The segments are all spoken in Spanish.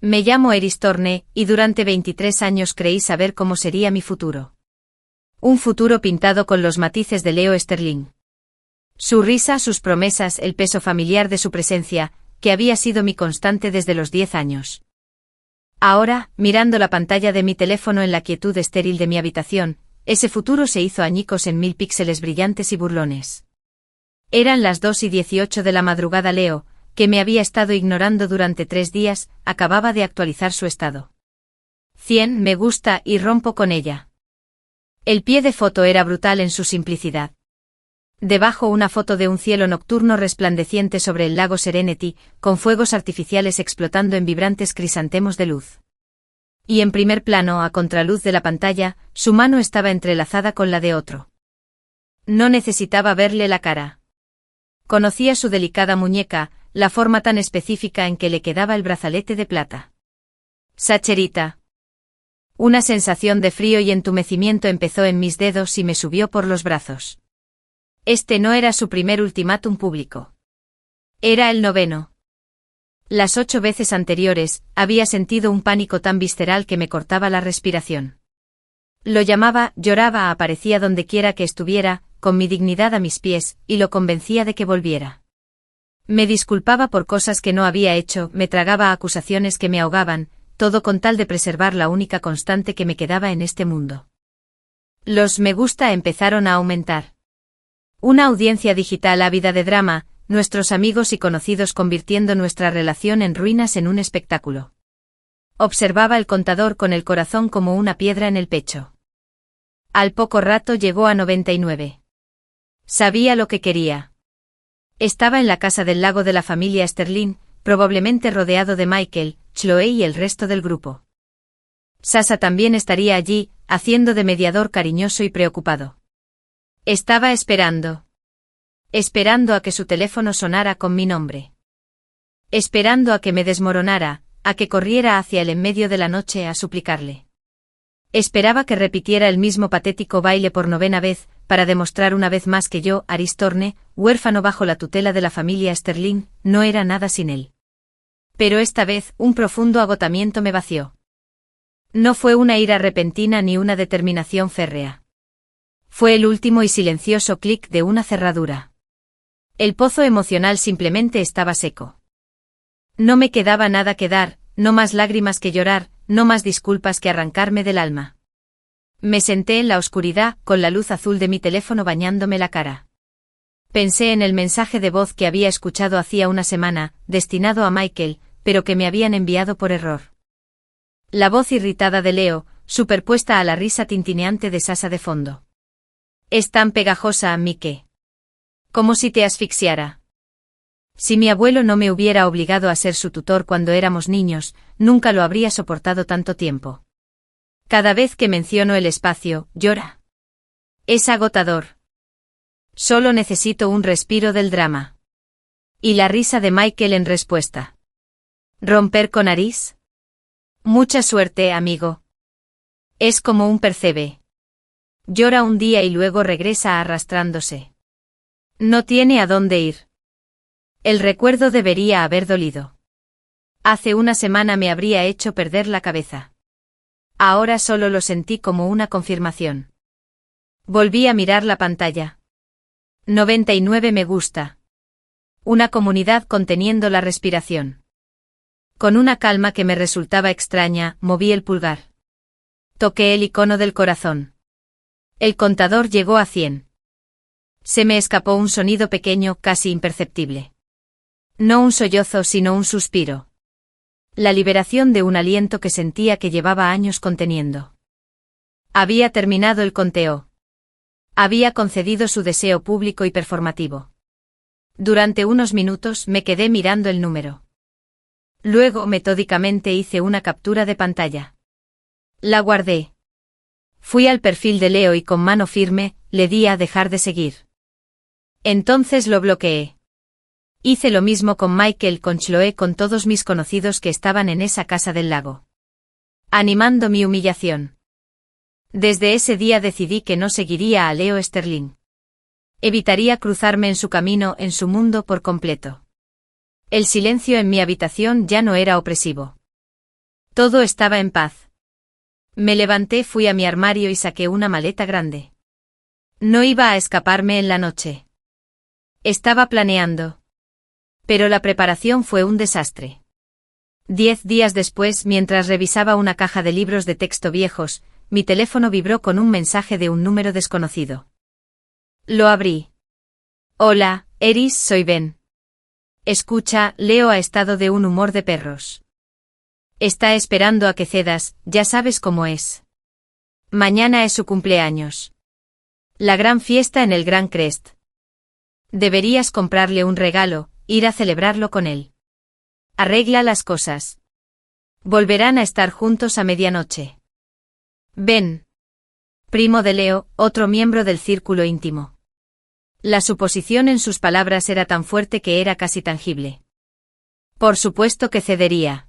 Me llamo Eris Thorne, y durante 23 años creí saber cómo sería mi futuro. Un futuro pintado con los matices de Leo Sterling. Su risa, sus promesas, el peso familiar de su presencia, que había sido mi constante desde los 10 años. Ahora, mirando la pantalla de mi teléfono en la quietud estéril de mi habitación, ese futuro se hizo añicos en 1000 píxeles brillantes y burlones. Eran las 2:18 de la madrugada. Leo, que me había estado ignorando durante 3 días, acababa de actualizar su estado. 100 me gusta y rompo con ella. El pie de foto era brutal en su simplicidad. Debajo una foto de un cielo nocturno resplandeciente sobre el lago Serenity, con fuegos artificiales explotando en vibrantes crisantemos de luz. Y en primer plano, a contraluz de la pantalla, su mano estaba entrelazada con la de otro. No necesitaba verle la cara. Conocía su delicada muñeca, la forma tan específica en que le quedaba el brazalete de plata. Sacherita. Una sensación de frío y entumecimiento empezó en mis dedos y me subió por los brazos. Este no era su primer ultimátum público. Era el 9º. Las 8 veces anteriores, había sentido un pánico tan visceral que me cortaba la respiración. Lo llamaba, lloraba, aparecía donde quiera que estuviera, con mi dignidad a mis pies, y lo convencía de que volviera. Me disculpaba por cosas que no había hecho, me tragaba acusaciones que me ahogaban, todo con tal de preservar la única constante que me quedaba en este mundo. Los me gusta empezaron a aumentar. Una audiencia digital ávida de drama, nuestros amigos y conocidos convirtiendo nuestra relación en ruinas en un espectáculo. Observaba el contador con el corazón como una piedra en el pecho. Al poco rato llegó a 99. Sabía lo que quería. Estaba en la casa del lago de la familia Sterling, probablemente rodeado de Michael, Chloe y el resto del grupo. Sasha también estaría allí, haciendo de mediador cariñoso y preocupado. Estaba esperando. Esperando a que su teléfono sonara con mi nombre. Esperando a que me desmoronara, a que corriera hacia él en medio de la noche a suplicarle. Esperaba que repitiera el mismo patético baile por 9ª vez, para demostrar una vez más que yo, Eris Thorne, huérfano bajo la tutela de la familia Sterling, no era nada sin él. Pero esta vez, un profundo agotamiento me vació. No fue una ira repentina ni una determinación férrea. Fue el último y silencioso clic de una cerradura. El pozo emocional simplemente estaba seco. No me quedaba nada que dar, no más lágrimas que llorar, no más disculpas que arrancarme del alma. Me senté en la oscuridad, con la luz azul de mi teléfono bañándome la cara. Pensé en el mensaje de voz que había escuchado hacía una semana, destinado a Michael, pero que me habían enviado por error. La voz irritada de Leo, superpuesta a la risa tintineante de Sasha de fondo. Es tan pegajosa a mí que... como si te asfixiara. Si mi abuelo no me hubiera obligado a ser su tutor cuando éramos niños, nunca lo habría soportado tanto tiempo. Cada vez que menciono el espacio, llora. Es agotador. Solo necesito un respiro del drama. Y la risa de Michael en respuesta. ¿Romper con Eris? Mucha suerte, amigo. Es como un percebe. Llora un día y luego regresa arrastrándose. No tiene a dónde ir. El recuerdo debería haber dolido. Hace una semana me habría hecho perder la cabeza. Ahora solo lo sentí como una confirmación. Volví a mirar la pantalla. 99 me gusta. Una comunidad conteniendo la respiración. Con una calma que me resultaba extraña, moví el pulgar. Toqué el icono del corazón. El contador llegó a 100. Se me escapó un sonido pequeño, casi imperceptible. No un sollozo, sino un suspiro. La liberación de un aliento que sentía que llevaba años conteniendo. Había terminado el conteo. Había concedido su deseo público y performativo. Durante unos minutos me quedé mirando el número. Luego metódicamente hice una captura de pantalla. La guardé. Fui al perfil de Leo y con mano firme, le di a dejar de seguir. Entonces lo bloqueé. Hice lo mismo con Michael, con Chloe, con todos mis conocidos que estaban en esa casa del lago. Animando mi humillación. Desde ese día decidí que no seguiría a Leo Sterling. Evitaría cruzarme en su camino, en su mundo por completo. El silencio en mi habitación ya no era opresivo. Todo estaba en paz. Me levanté, fui a mi armario y saqué una maleta grande. No iba a escaparme en la noche. Estaba planeando. Pero la preparación fue un desastre. 10 días después, mientras revisaba una caja de libros de texto viejos, mi teléfono vibró con un mensaje de un número desconocido. Lo abrí. Hola, Eris, soy Ben. Escucha, Leo ha estado de un humor de perros. Está esperando a que cedas, ya sabes cómo es. Mañana es su cumpleaños. La gran fiesta en el Gran Crest. Deberías comprarle un regalo, ir a celebrarlo con él. Arregla las cosas. Volverán a estar juntos a medianoche. Ben. Primo de Leo, otro miembro del círculo íntimo. La suposición en sus palabras era tan fuerte que era casi tangible. Por supuesto que cedería.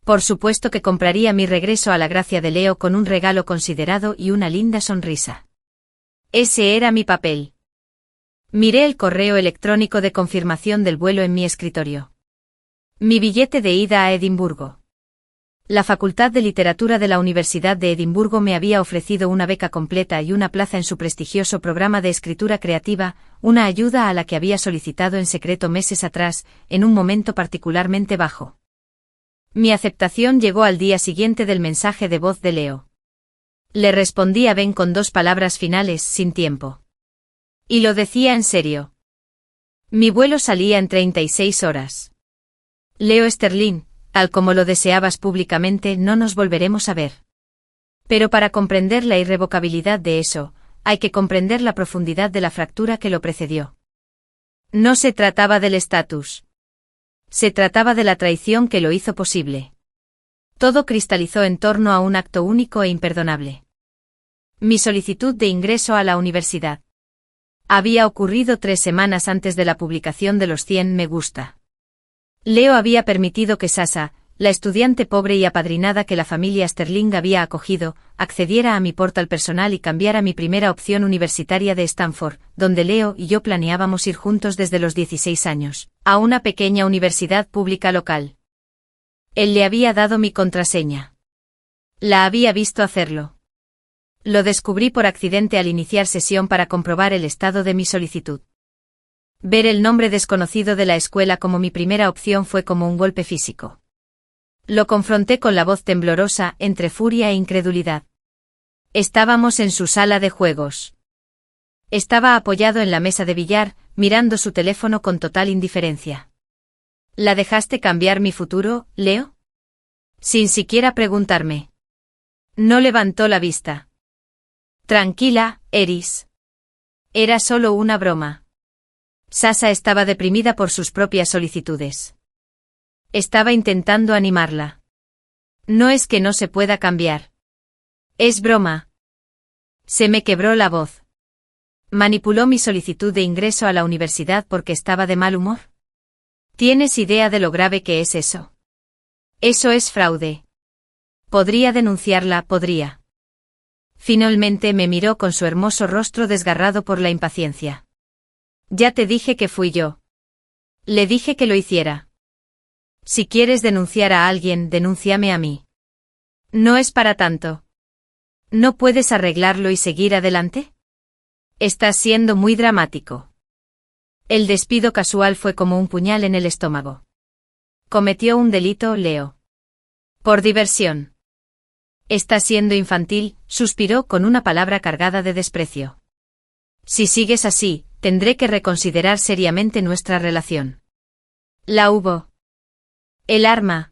Por supuesto que compraría mi regreso a la gracia de Leo con un regalo considerado y una linda sonrisa. Ese era mi papel. Miré el correo electrónico de confirmación del vuelo en mi escritorio. Mi billete de ida a Edimburgo. La Facultad de Literatura de la Universidad de Edimburgo me había ofrecido una beca completa y una plaza en su prestigioso programa de escritura creativa, una ayuda a la que había solicitado en secreto meses atrás, en un momento particularmente bajo. Mi aceptación llegó al día siguiente del mensaje de voz de Leo. Le respondí a Ben con 2 palabras finales, sin tiempo. Y lo decía en serio. Mi vuelo salía en 36 horas. Leo Sterling, tal como lo deseabas públicamente, no nos volveremos a ver. Pero para comprender la irrevocabilidad de eso, hay que comprender la profundidad de la fractura que lo precedió. No se trataba del estatus. Se trataba de la traición que lo hizo posible. Todo cristalizó en torno a un acto único e imperdonable. Mi solicitud de ingreso a la universidad. Había ocurrido 3 semanas antes de la publicación de los 100 me gusta. Leo había permitido que Sasa, la estudiante pobre y apadrinada que la familia Sterling había acogido, accediera a mi portal personal y cambiara mi primera opción universitaria de Stanford, donde Leo y yo planeábamos ir juntos desde los 16 años, a una pequeña universidad pública local. Él le había dado mi contraseña. La había visto hacerlo. Lo descubrí por accidente al iniciar sesión para comprobar el estado de mi solicitud. Ver el nombre desconocido de la escuela como mi primera opción fue como un golpe físico. Lo confronté con la voz temblorosa, entre furia e incredulidad. Estábamos en su sala de juegos. Estaba apoyado en la mesa de billar, mirando su teléfono con total indiferencia. ¿La dejaste cambiar mi futuro, Leo? Sin siquiera preguntarme. No levantó la vista. Tranquila, Eris. Era solo una broma. Sasa estaba deprimida por sus propias solicitudes. Estaba intentando animarla. No es que no se pueda cambiar. Es broma. Se me quebró la voz. ¿Manipuló mi solicitud de ingreso a la universidad porque estaba de mal humor? ¿Tienes idea de lo grave que es eso? Eso es fraude. Podría denunciarla, podría. Finalmente me miró con su hermoso rostro desgarrado por la impaciencia. Ya te dije que fui yo. Le dije que lo hiciera. Si quieres denunciar a alguien, denúnciame a mí. No es para tanto. ¿No puedes arreglarlo y seguir adelante? Estás siendo muy dramático. El despido casual fue como un puñal en el estómago. Cometió un delito, Leo. Por diversión. Estás siendo infantil, suspiró con una palabra cargada de desprecio. Si sigues así, tendré que reconsiderar seriamente nuestra relación. La hubo. El arma.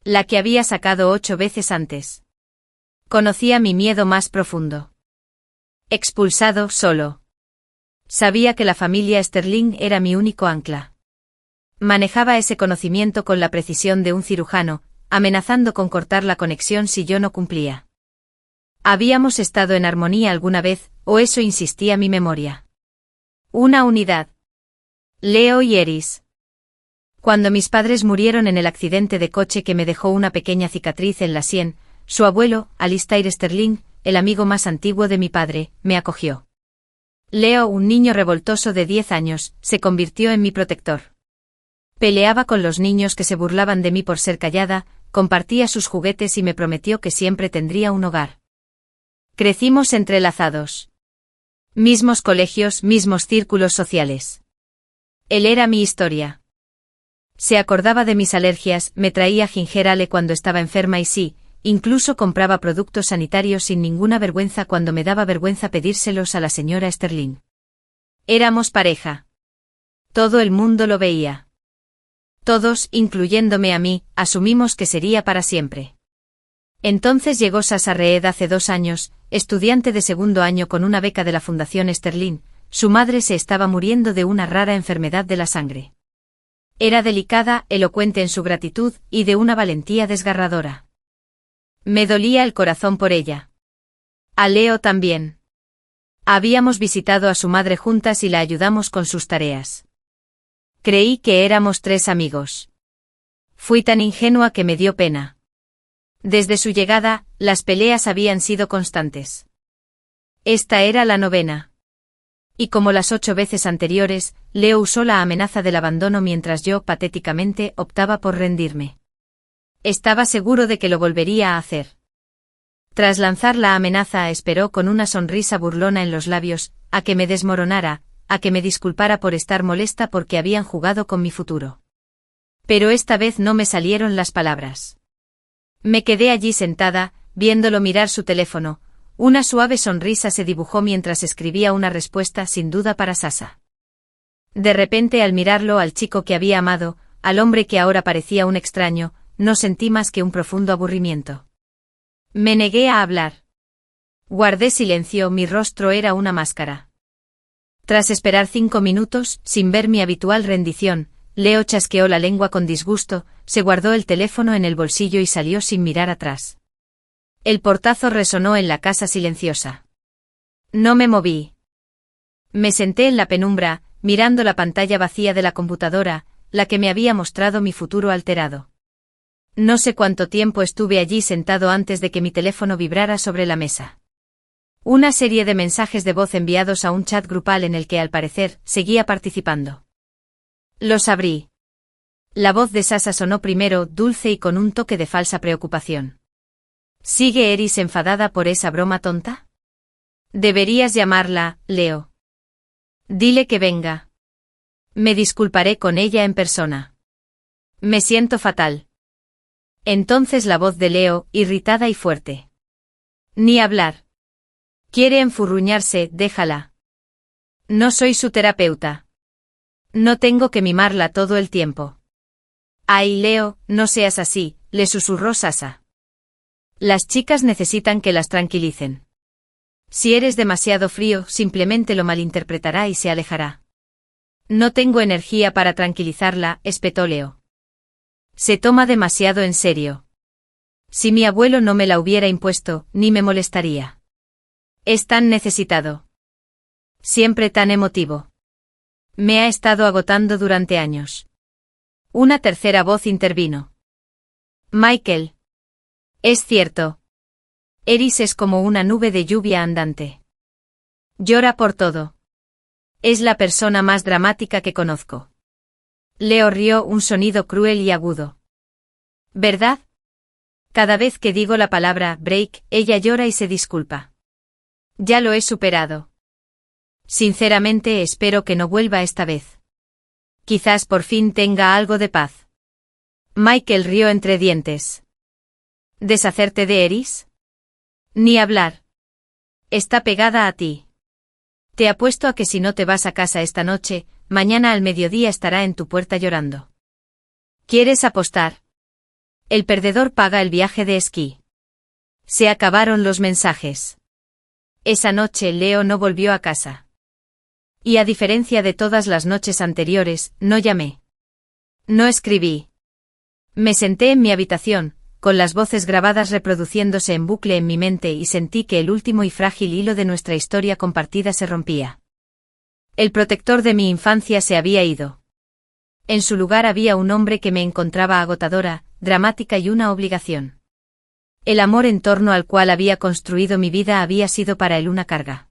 La que había sacado 8 veces antes. Conocía mi miedo más profundo. Expulsado, solo. Sabía que la familia Sterling era mi único ancla. Manejaba ese conocimiento con la precisión de un cirujano, amenazando con cortar la conexión si yo no cumplía. ¿Habíamos estado en armonía alguna vez, o eso insistía mi memoria? Una unidad. Leo y Eris. Cuando mis padres murieron en el accidente de coche que me dejó una pequeña cicatriz en la sien, su abuelo, Alistair Sterling, el amigo más antiguo de mi padre, me acogió. Leo, un niño revoltoso de 10 años, se convirtió en mi protector. Peleaba con los niños que se burlaban de mí por ser callada, compartía sus juguetes y me prometió que siempre tendría un hogar. Crecimos entrelazados. Mismos colegios, mismos círculos sociales. Él era mi historia. Se acordaba de mis alergias, me traía ginger ale cuando estaba enferma y sí, incluso compraba productos sanitarios sin ninguna vergüenza cuando me daba vergüenza pedírselos a la señora Sterling. Éramos pareja. Todo el mundo lo veía. Todos, incluyéndome a mí, asumimos que sería para siempre. Entonces llegó Sasa Reed hace 2 años, estudiante de segundo año con una beca de la Fundación Sterling. Su madre se estaba muriendo de una rara enfermedad de la sangre. Era delicada, elocuente en su gratitud y de una valentía desgarradora. Me dolía el corazón por ella. A Leo también. Habíamos visitado a su madre juntas y la ayudamos con sus tareas. Creí que éramos 3 amigos. Fui tan ingenua que me dio pena. Desde su llegada, las peleas habían sido constantes. Esta era la 9ª. Y como las 8 veces anteriores, Leo usó la amenaza del abandono mientras yo, patéticamente, optaba por rendirme. Estaba seguro de que lo volvería a hacer. Tras lanzar la amenaza, esperó con una sonrisa burlona en los labios, a que me desmoronara, a que me disculpara por estar molesta porque habían jugado con mi futuro. Pero esta vez no me salieron las palabras. Me quedé allí sentada, viéndolo mirar su teléfono. Una suave sonrisa se dibujó mientras escribía una respuesta sin duda para Sasa. De repente, al mirarlo, al chico que había amado, al hombre que ahora parecía un extraño, no sentí más que un profundo aburrimiento. Me negué a hablar. Guardé silencio, mi rostro era una máscara. Tras esperar 5 minutos, sin ver mi habitual rendición, Leo chasqueó la lengua con disgusto, se guardó el teléfono en el bolsillo y salió sin mirar atrás. El portazo resonó en la casa silenciosa. No me moví. Me senté en la penumbra, mirando la pantalla vacía de la computadora, la que me había mostrado mi futuro alterado. No sé cuánto tiempo estuve allí sentado antes de que mi teléfono vibrara sobre la mesa. Una serie de mensajes de voz enviados a un chat grupal en el que al parecer seguía participando. Los abrí. La voz de Sasa sonó primero, dulce y con un toque de falsa preocupación. ¿Sigue Eris enfadada por esa broma tonta? Deberías llamarla, Leo. Dile que venga. Me disculparé con ella en persona. Me siento fatal. Entonces la voz de Leo, irritada y fuerte. Ni hablar. Quiere enfurruñarse, déjala. No soy su terapeuta. No tengo que mimarla todo el tiempo. Ay, Leo, no seas así, le susurró Sasa. Las chicas necesitan que las tranquilicen. Si eres demasiado frío, simplemente lo malinterpretará y se alejará. No tengo energía para tranquilizarla, espetó Leo. Se toma demasiado en serio. Si mi abuelo no me la hubiera impuesto, ni me molestaría. Es tan necesitado. Siempre tan emotivo. Me ha estado agotando durante años. Una tercera voz intervino. Michael. Es cierto. Eris es como una nube de lluvia andante. Llora por todo. Es la persona más dramática que conozco. Leo rió, un sonido cruel y agudo. ¿Verdad? Cada vez que digo la palabra break, ella llora y se disculpa. Ya lo he superado. Sinceramente espero que no vuelva esta vez. Quizás por fin tenga algo de paz. Michael rió entre dientes. ¿Deshacerte de Eris? Ni hablar. Está pegada a ti. Te apuesto a que si no te vas a casa esta noche, mañana al mediodía estará en tu puerta llorando. ¿Quieres apostar? El perdedor paga el viaje de esquí. Se acabaron los mensajes. Esa noche Leo no volvió a casa. Y a diferencia de todas las noches anteriores, no llamé. No escribí. Me senté en mi habitación, con las voces grabadas reproduciéndose en bucle en mi mente y sentí que el último y frágil hilo de nuestra historia compartida se rompía. El protector de mi infancia se había ido. En su lugar había un hombre que me encontraba agotadora, dramática y una obligación. El amor en torno al cual había construido mi vida había sido para él una carga.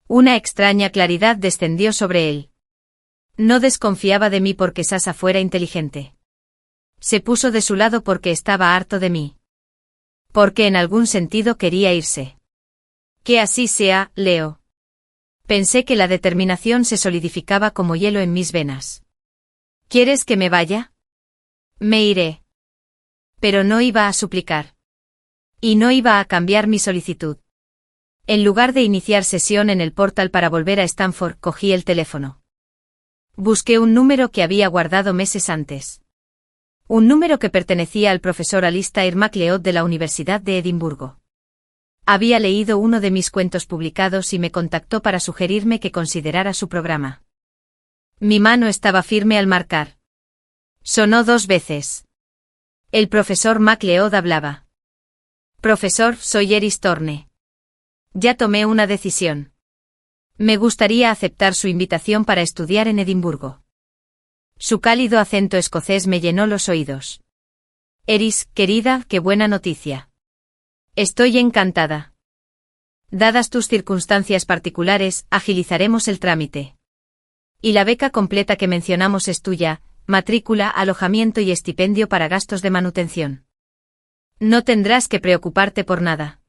Una extraña claridad descendió sobre él. No desconfiaba de mí porque Sasa fuera inteligente. Se puso de su lado porque estaba harto de mí. Porque en algún sentido quería irse. Que así sea, Leo. Pensé que la determinación se solidificaba como hielo en mis venas. ¿Quieres que me vaya? Me iré. Pero no iba a suplicar. Y no iba a cambiar mi solicitud. En lugar de iniciar sesión en el portal para volver a Stanford, cogí el teléfono. Busqué un número que había guardado meses antes. Un número que pertenecía al profesor Alistair MacLeod de la Universidad de Edimburgo. Había leído uno de mis cuentos publicados y me contactó para sugerirme que considerara su programa. Mi mano estaba firme al marcar. Sonó 2 veces. El profesor MacLeod hablaba. Profesor, soy Eris Thorne. Ya tomé una decisión. Me gustaría aceptar su invitación para estudiar en Edimburgo. Su cálido acento escocés me llenó los oídos. Eris, querida, qué buena noticia. Estoy encantada. Dadas tus circunstancias particulares, agilizaremos el trámite. Y la beca completa que mencionamos es tuya, matrícula, alojamiento y estipendio para gastos de manutención. No tendrás que preocuparte por nada.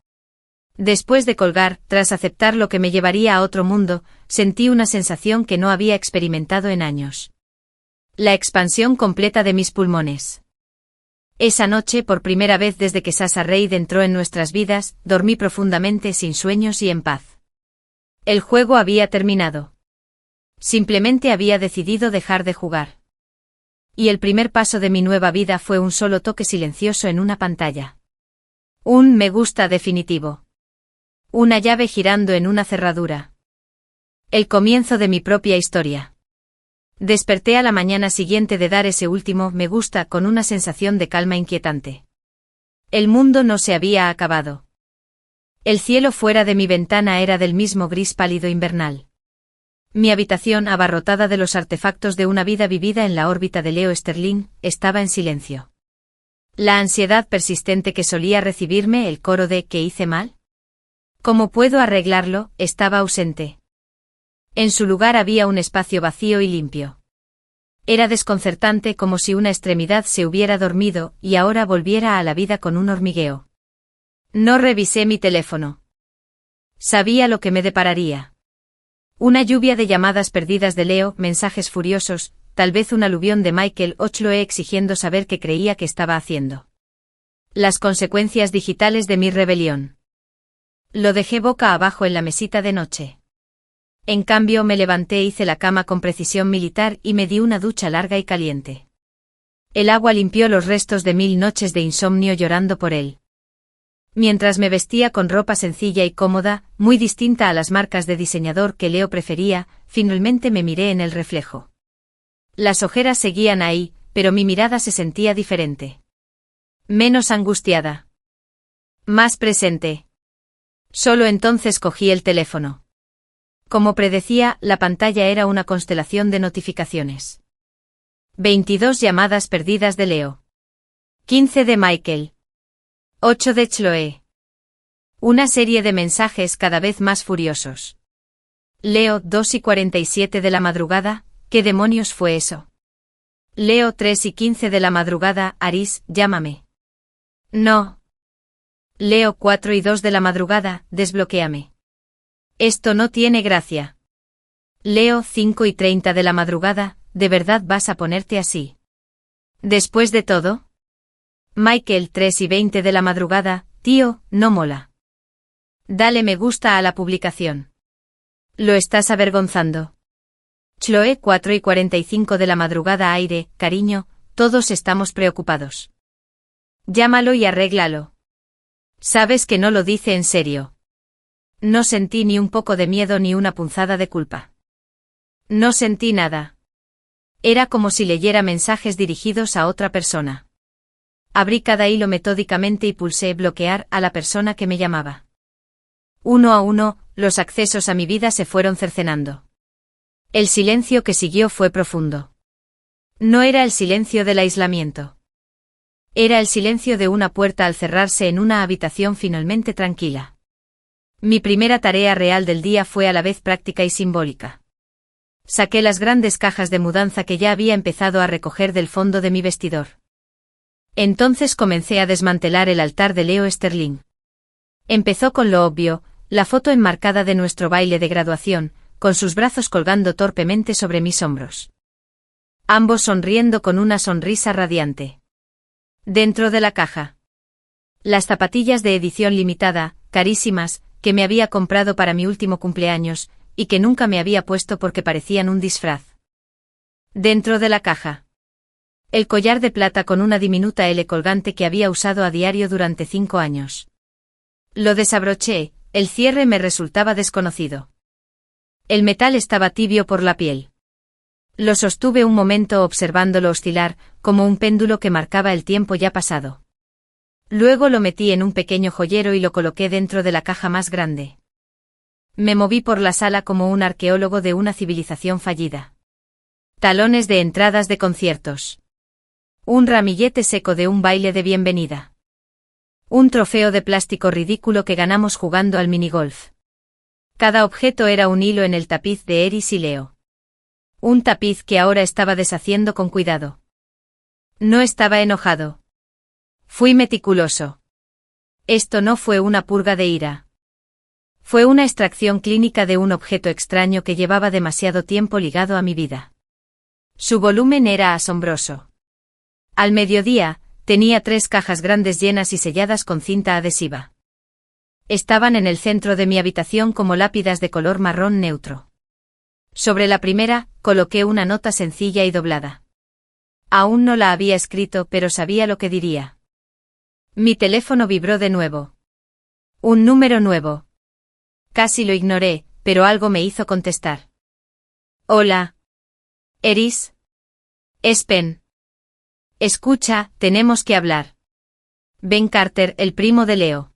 Después de colgar, tras aceptar lo que me llevaría a otro mundo, sentí una sensación que no había experimentado en años. La expansión completa de mis pulmones. Esa noche, por primera vez desde que Sasha Reid entró en nuestras vidas, dormí profundamente sin sueños y en paz. El juego había terminado. Simplemente había decidido dejar de jugar. Y el primer paso de mi nueva vida fue un solo toque silencioso en una pantalla. Un me gusta definitivo. Una llave girando en una cerradura. El comienzo de mi propia historia. Desperté a la mañana siguiente de dar ese último me gusta con una sensación de calma inquietante. El mundo no se había acabado. El cielo fuera de mi ventana era del mismo gris pálido invernal. Mi habitación, abarrotada de los artefactos de una vida vivida en la órbita de Leo Sterling, estaba en silencio. La ansiedad persistente que solía recibirme, el coro de ¿qué hice mal? ¿Cómo puedo arreglarlo?, estaba ausente. En su lugar había un espacio vacío y limpio. Era desconcertante, como si una extremidad se hubiera dormido y ahora volviera a la vida con un hormigueo. No revisé mi teléfono. Sabía lo que me depararía. Una lluvia de llamadas perdidas de Leo, mensajes furiosos, tal vez un aluvión de Michael o Chloe exigiendo saber qué creía que estaba haciendo. Las consecuencias digitales de mi rebelión. Lo dejé boca abajo en la mesita de noche. En cambio me levanté, hice la cama con precisión militar y me di una ducha larga y caliente. El agua limpió los restos de 1000 noches de insomnio llorando por él. Mientras me vestía con ropa sencilla y cómoda, muy distinta a las marcas de diseñador que Leo prefería, finalmente me miré en el reflejo. Las ojeras seguían ahí, pero mi mirada se sentía diferente. Menos angustiada. Más presente. Solo entonces cogí el teléfono. Como predecía, la pantalla era una constelación de notificaciones. 22 llamadas perdidas de Leo. 15 de Michael. 8 de Chloe. Una serie de mensajes cada vez más furiosos. Leo, 2:47 de la madrugada, ¿qué demonios fue eso? Leo, 3:15 de la madrugada, Aris, llámame. No. Leo, 4:02 de la madrugada, desbloquéame. Esto no tiene gracia. Leo, 5:30 de la madrugada, ¿de verdad vas a ponerte así? Después de todo. Michael, 3:20 de la madrugada, tío, no mola. Dale me gusta a la publicación. Lo estás avergonzando. Chloe, 4:45 de la madrugada, aire, cariño, todos estamos preocupados. Llámalo y arréglalo. Sabes que no lo dice en serio. No sentí ni un poco de miedo ni una punzada de culpa. No sentí nada. Era como si leyera mensajes dirigidos a otra persona. Abrí cada hilo metódicamente y pulsé bloquear a la persona que me llamaba. Uno a uno, los accesos a mi vida se fueron cercenando. El silencio que siguió fue profundo. No era el silencio del aislamiento. Era el silencio de una puerta al cerrarse en una habitación finalmente tranquila. Mi primera tarea real del día fue a la vez práctica y simbólica. Saqué las grandes cajas de mudanza que ya había empezado a recoger del fondo de mi vestidor. Entonces comencé a desmantelar el altar de Leo Sterling. Empezó con lo obvio, la foto enmarcada de nuestro baile de graduación, con sus brazos colgando torpemente sobre mis hombros. Ambos sonriendo con una sonrisa radiante. Dentro de la caja. Las zapatillas de edición limitada, carísimas, que me había comprado para mi último cumpleaños, y que nunca me había puesto porque parecían un disfraz. Dentro de la caja. El collar de plata con una diminuta L colgante que había usado a diario durante 5 años. Lo desabroché, el cierre me resultaba desconocido. El metal estaba tibio por la piel. Lo sostuve un momento observándolo oscilar, como un péndulo que marcaba el tiempo ya pasado. Luego lo metí en un pequeño joyero y lo coloqué dentro de la caja más grande. Me moví por la sala como un arqueólogo de una civilización fallida. Talones de entradas de conciertos. Un ramillete seco de un baile de bienvenida. Un trofeo de plástico ridículo que ganamos jugando al minigolf. Cada objeto era un hilo en el tapiz de Eris y Leo. Un tapiz que ahora estaba deshaciendo con cuidado. No estaba enojado. Fui meticuloso. Esto no fue una purga de ira. Fue una extracción clínica de un objeto extraño que llevaba demasiado tiempo ligado a mi vida. Su volumen era asombroso. Al mediodía, tenía 3 cajas grandes llenas y selladas con cinta adhesiva. Estaban en el centro de mi habitación como lápidas de color marrón neutro. Sobre la primera, coloqué una nota sencilla y doblada. Aún no la había escrito, pero sabía lo que diría. Mi teléfono vibró de nuevo. Un número nuevo. Casi lo ignoré, pero algo me hizo contestar. Hola. Eris. Es Penn. Escucha, tenemos que hablar. Ben Carter, el primo de Leo.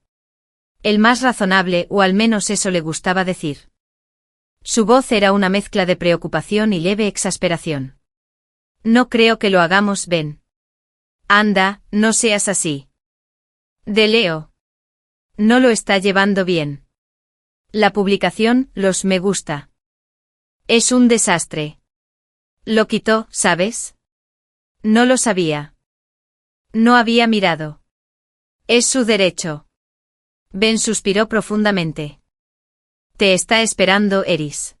El más razonable, o al menos eso le gustaba decir. Su voz era una mezcla de preocupación y leve exasperación. No creo que lo hagamos, Ben. Anda, no seas así. De Leo. No lo está llevando bien. La publicación, los me gusta. Es un desastre. Lo quitó, ¿sabes? No lo sabía. No había mirado. Es su derecho. Ben suspiró profundamente. Te está esperando, Eris.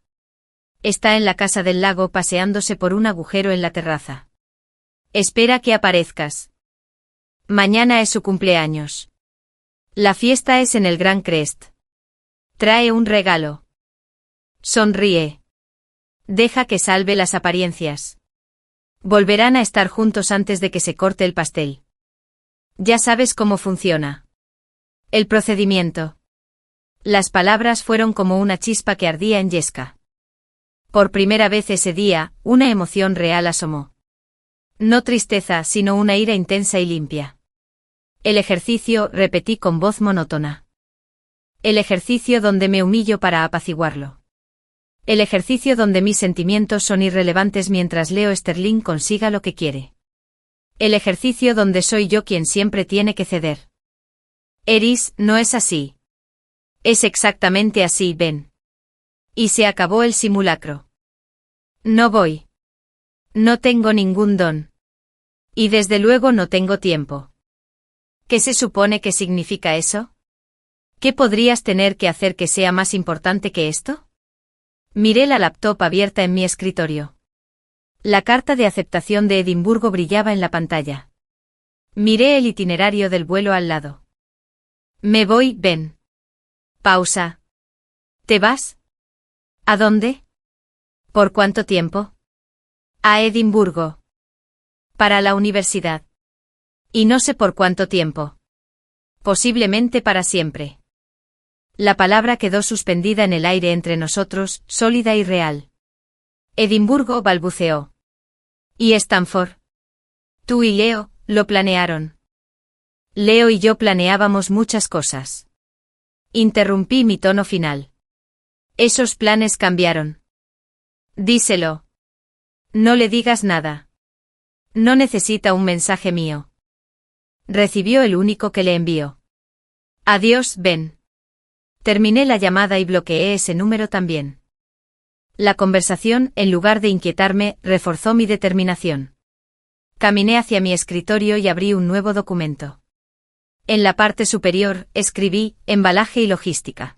Está en la casa del lago paseándose por un agujero en la terraza. Espera que aparezcas. Mañana es su cumpleaños. La fiesta es en el Gran Crest. Trae un regalo. Sonríe. Deja que salve las apariencias. Volverán a estar juntos antes de que se corte el pastel. Ya sabes cómo funciona. El procedimiento. Las palabras fueron como una chispa que ardía en Jessica. Por primera vez ese día, una emoción real asomó. No tristeza, sino una ira intensa y limpia. El ejercicio, repetí con voz monótona. El ejercicio donde me humillo para apaciguarlo. El ejercicio donde mis sentimientos son irrelevantes mientras Leo Sterling consiga lo que quiere. El ejercicio donde soy yo quien siempre tiene que ceder. Eris, no es así. Es exactamente así, Ben. Y se acabó el simulacro. No voy. No tengo ningún don. Y desde luego no tengo tiempo. ¿Qué se supone que significa eso? ¿Qué podrías tener que hacer que sea más importante que esto? Miré la laptop abierta en mi escritorio. La carta de aceptación de Edimburgo brillaba en la pantalla. Miré el itinerario del vuelo al lado. Me voy, Ben. Pausa. ¿Te vas? ¿A dónde? ¿Por cuánto tiempo? A Edimburgo. Para la universidad. Y no sé por cuánto tiempo. Posiblemente para siempre. La palabra quedó suspendida en el aire entre nosotros, sólida y real. Edimburgo, balbuceó. ¿Y Stanford? Tú y Leo, lo planearon. Leo y yo planeábamos muchas cosas. Interrumpí mi tono final. Esos planes cambiaron. Díselo. No le digas nada. No necesita un mensaje mío. Recibió el único que le envió. Adiós, Ben. Terminé la llamada y bloqueé ese número también. La conversación, en lugar de inquietarme, reforzó mi determinación. Caminé hacia mi escritorio y abrí un nuevo documento. En la parte superior, escribí, embalaje y logística.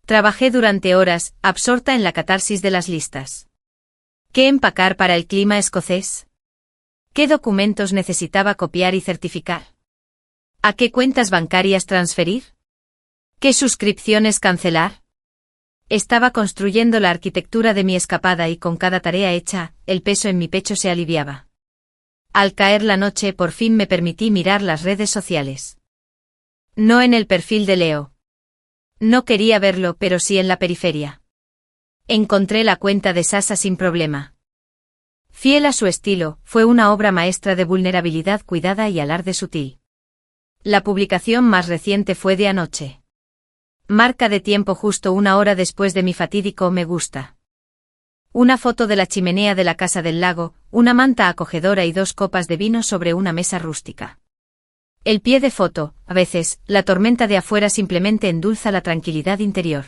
Trabajé durante horas, absorta en la catarsis de las listas. ¿Qué empacar para el clima escocés? ¿Qué documentos necesitaba copiar y certificar? ¿A qué cuentas bancarias transferir? ¿Qué suscripciones cancelar? Estaba construyendo la arquitectura de mi escapada y con cada tarea hecha, el peso en mi pecho se aliviaba. Al caer la noche por fin me permití mirar las redes sociales. No en el perfil de Leo. No quería verlo, pero sí en la periferia. Encontré la cuenta de Sasa sin problema. Fiel a su estilo, fue una obra maestra de vulnerabilidad cuidada y alarde sutil. La publicación más reciente fue de anoche. Marca de tiempo justo una hora después de mi fatídico me gusta. Una foto de la chimenea de la casa del lago, una manta acogedora y 2 copas de vino sobre una mesa rústica. El pie de foto, a veces, la tormenta de afuera simplemente endulza la tranquilidad interior.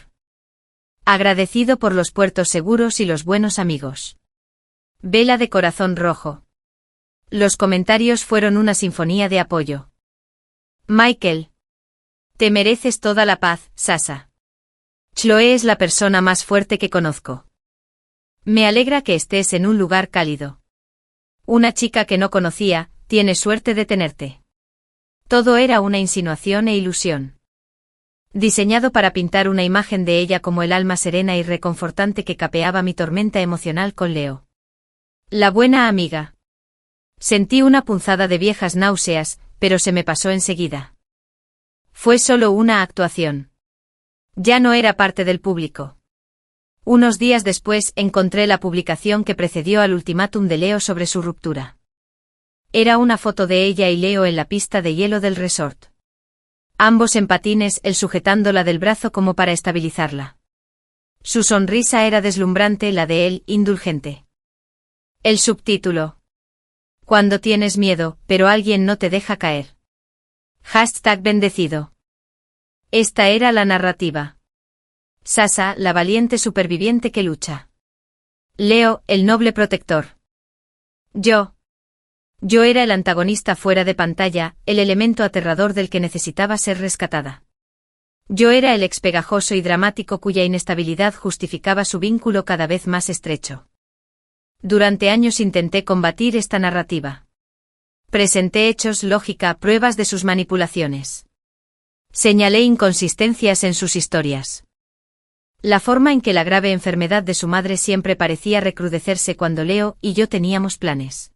Agradecido por los puertos seguros y los buenos amigos. Vela de corazón rojo. Los comentarios fueron una sinfonía de apoyo. Michael. Te mereces toda la paz, Sasa. Chloe es la persona más fuerte que conozco. Me alegra que estés en un lugar cálido. Una chica que no conocía, tiene suerte de tenerte. Todo era una insinuación e ilusión. Diseñado para pintar una imagen de ella como el alma serena y reconfortante que capeaba mi tormenta emocional con Leo. La buena amiga. Sentí una punzada de viejas náuseas, pero se me pasó enseguida. Fue solo una actuación. Ya no era parte del público. Unos días después encontré la publicación que precedió al ultimátum de Leo sobre su ruptura. Era una foto de ella y Leo en la pista de hielo del resort. Ambos en patines, él sujetándola del brazo como para estabilizarla. Su sonrisa era deslumbrante, la de él, indulgente. El subtítulo. Cuando tienes miedo, pero alguien no te deja caer. #bendecido. Esta era la narrativa. Sasa, la valiente superviviente que lucha. Leo, el noble protector. Yo era el antagonista fuera de pantalla, el elemento aterrador del que necesitaba ser rescatada. Yo era el ex pegajoso y dramático cuya inestabilidad justificaba su vínculo cada vez más estrecho. Durante años intenté combatir esta narrativa. Presenté hechos, lógica, pruebas de sus manipulaciones. Señalé inconsistencias en sus historias. La forma en que la grave enfermedad de su madre siempre parecía recrudecerse cuando Leo y yo teníamos planes.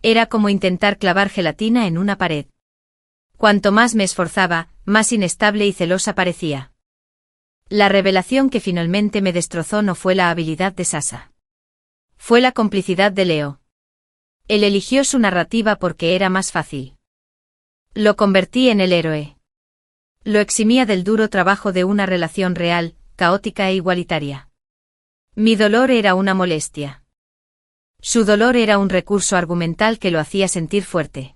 Era como intentar clavar gelatina en una pared. Cuanto más me esforzaba, más inestable y celosa parecía. La revelación que finalmente me destrozó no fue la habilidad de Sasa. Fue la complicidad de Leo. Él eligió su narrativa porque era más fácil. Lo convertí en el héroe. Lo eximía del duro trabajo de una relación real, caótica e igualitaria. Mi dolor era una molestia. Su dolor era un recurso argumental que lo hacía sentir fuerte.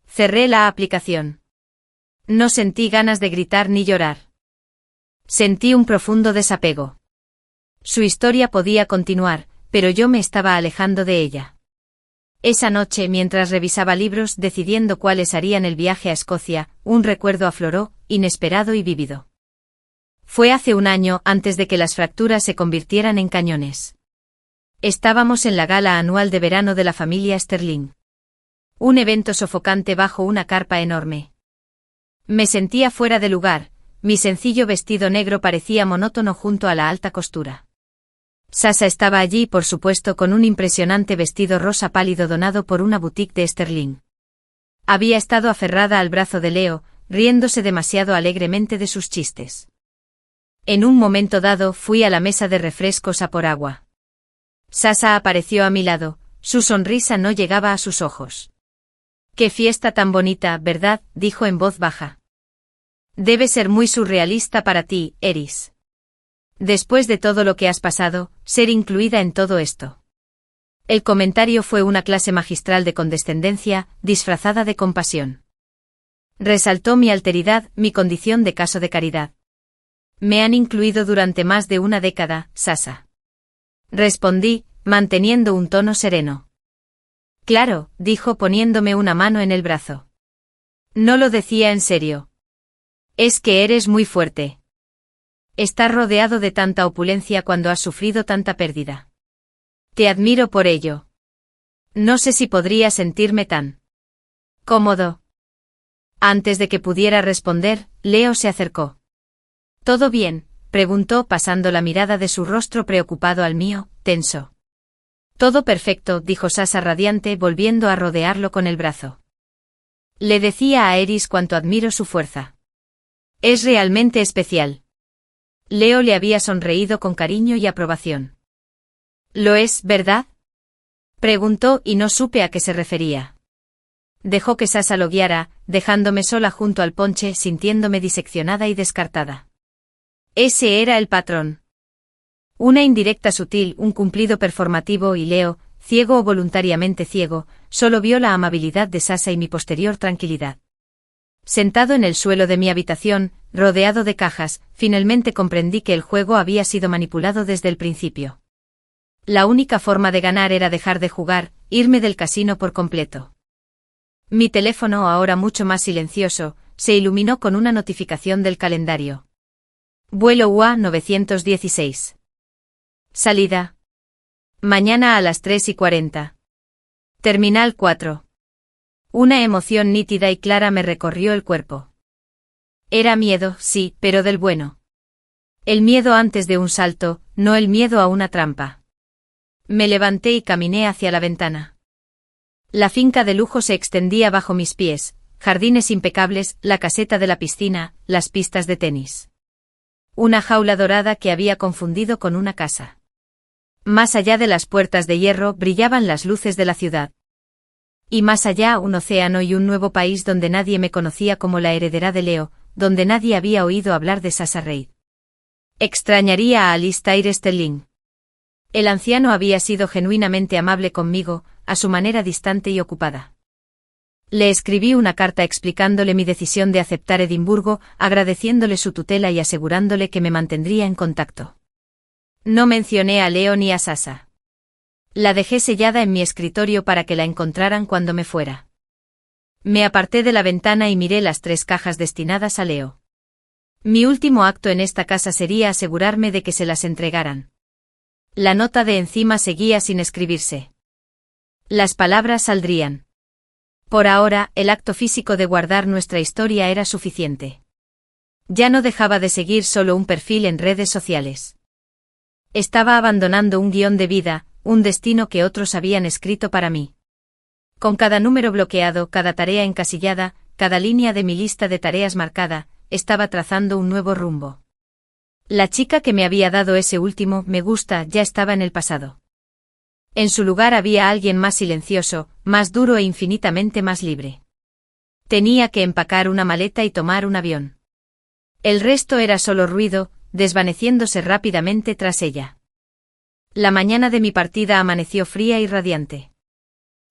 Cerré la aplicación. No sentí ganas de gritar ni llorar. Sentí un profundo desapego. Su historia podía continuar, pero yo me estaba alejando de ella. Esa noche, mientras revisaba libros decidiendo cuáles harían el viaje a Escocia, un recuerdo afloró, inesperado y vívido. Fue hace un año, antes de que las fracturas se convirtieran en cañones. Estábamos en la gala anual de verano de la familia Sterling. Un evento sofocante bajo una carpa enorme. Me sentía fuera de lugar, mi sencillo vestido negro parecía monótono junto a la alta costura. Sasa estaba allí, por supuesto, con un impresionante vestido rosa pálido donado por una boutique de Sterling. Había estado aferrada al brazo de Leo, riéndose demasiado alegremente de sus chistes. En un momento dado fui a la mesa de refrescos a por agua. Sasa apareció a mi lado, su sonrisa no llegaba a sus ojos. «Qué fiesta tan bonita, ¿verdad?», dijo en voz baja. «Debe ser muy surrealista para ti, Eris. Después de todo lo que has pasado, ser incluida en todo esto». El comentario fue una clase magistral de condescendencia, disfrazada de compasión. Resaltó mi alteridad, mi condición de caso de caridad. «Me han incluido durante más de una década, Sasa». Respondí, manteniendo un tono sereno. Claro, dijo poniéndome una mano en el brazo. No lo decía en serio. Es que eres muy fuerte. Estar rodeado de tanta opulencia cuando has sufrido tanta pérdida. Te admiro por ello. No sé si podría sentirme tan cómodo. Antes de que pudiera responder, Leo se acercó. ¿Todo bien?, preguntó pasando la mirada de su rostro preocupado al mío, tenso. Todo perfecto, dijo Sasha radiante volviendo a rodearlo con el brazo. Le decía a Eris cuánto admiro su fuerza. Es realmente especial. Leo le había sonreído con cariño y aprobación. ¿Lo es, verdad?, preguntó y no supe a qué se refería. Dejó que Sasha lo guiara, dejándome sola junto al ponche sintiéndome diseccionada y descartada. Ese era el patrón. Una indirecta sutil, un cumplido performativo y Leo, ciego o voluntariamente ciego, solo vio la amabilidad de Sasha y mi posterior tranquilidad. Sentado en el suelo de mi habitación, rodeado de cajas, finalmente comprendí que el juego había sido manipulado desde el principio. La única forma de ganar era dejar de jugar, irme del casino por completo. Mi teléfono, ahora mucho más silencioso, se iluminó con una notificación del calendario. Vuelo UA 916. Salida. Mañana a las 3:40. Terminal 4. Una emoción nítida y clara me recorrió el cuerpo. Era miedo, sí, pero del bueno. El miedo antes de un salto, no el miedo a una trampa. Me levanté y caminé hacia la ventana. La finca de lujo se extendía bajo mis pies, jardines impecables, la caseta de la piscina, las pistas de tenis. Una jaula dorada que había confundido con una casa. Más allá de las puertas de hierro brillaban las luces de la ciudad. Y más allá un océano y un nuevo país donde nadie me conocía como la heredera de Leo, donde nadie había oído hablar de Sasha Reid. Extrañaría a Alistair Sterling. El anciano había sido genuinamente amable conmigo, a su manera distante y ocupada. Le escribí una carta explicándole mi decisión de aceptar Edimburgo, agradeciéndole su tutela y asegurándole que me mantendría en contacto. No mencioné a Leo ni a Sasha. La dejé sellada en mi escritorio para que la encontraran cuando me fuera. Me aparté de la ventana y miré las 3 cajas destinadas a Leo. Mi último acto en esta casa sería asegurarme de que se las entregaran. La nota de encima seguía sin escribirse. Las palabras saldrían. Por ahora, el acto físico de guardar nuestra historia era suficiente. Ya no dejaba de seguir solo un perfil en redes sociales. Estaba abandonando un guión de vida, un destino que otros habían escrito para mí. Con cada número bloqueado, cada tarea encasillada, cada línea de mi lista de tareas marcada, estaba trazando un nuevo rumbo. La chica que me había dado ese último me gusta ya estaba en el pasado. En su lugar había alguien más silencioso, más duro e infinitamente más libre. Tenía que empacar una maleta y tomar un avión. El resto era solo ruido, desvaneciéndose rápidamente tras ella. La mañana de mi partida amaneció fría y radiante.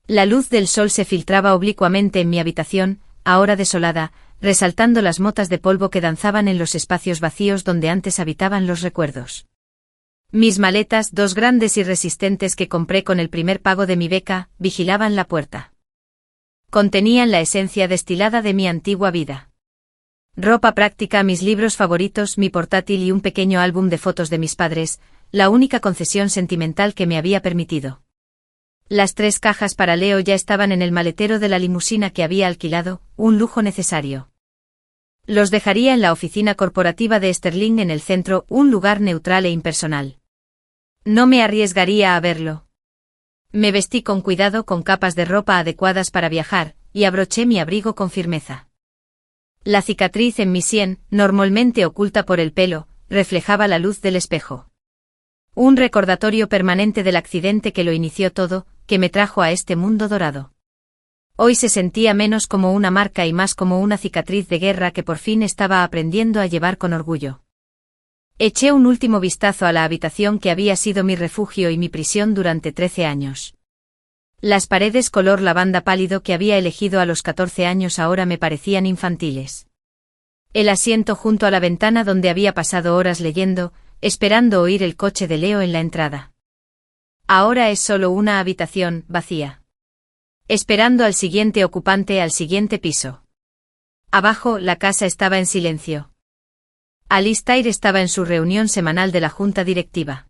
La luz del sol se filtraba oblicuamente en mi habitación, ahora desolada, resaltando las motas de polvo que danzaban en los espacios vacíos donde antes habitaban los recuerdos. Mis maletas, 2 grandes y resistentes que compré con el primer pago de mi beca, vigilaban la puerta. Contenían la esencia destilada de mi antigua vida. Ropa práctica, mis libros favoritos, mi portátil y un pequeño álbum de fotos de mis padres, la única concesión sentimental que me había permitido. Las 3 cajas para Leo ya estaban en el maletero de la limusina que había alquilado, un lujo necesario. Los dejaría en la oficina corporativa de Sterling en el centro, un lugar neutral e impersonal. No me arriesgaría a verlo. Me vestí con cuidado con capas de ropa adecuadas para viajar, y abroché mi abrigo con firmeza. La cicatriz en mi sien, normalmente oculta por el pelo, reflejaba la luz del espejo. Un recordatorio permanente del accidente que lo inició todo, que me trajo a este mundo dorado. Hoy se sentía menos como una marca y más como una cicatriz de guerra que por fin estaba aprendiendo a llevar con orgullo. Eché un último vistazo a la habitación que había sido mi refugio y mi prisión durante 13 años. Las paredes color lavanda pálido que había elegido a los 14 años ahora me parecían infantiles. El asiento junto a la ventana donde había pasado horas leyendo, esperando oír el coche de Leo en la entrada. Ahora es solo una habitación, vacía. esperando al siguiente ocupante al siguiente piso. Abajo, la casa estaba en silencio. Alistair estaba en su reunión semanal de la junta directiva.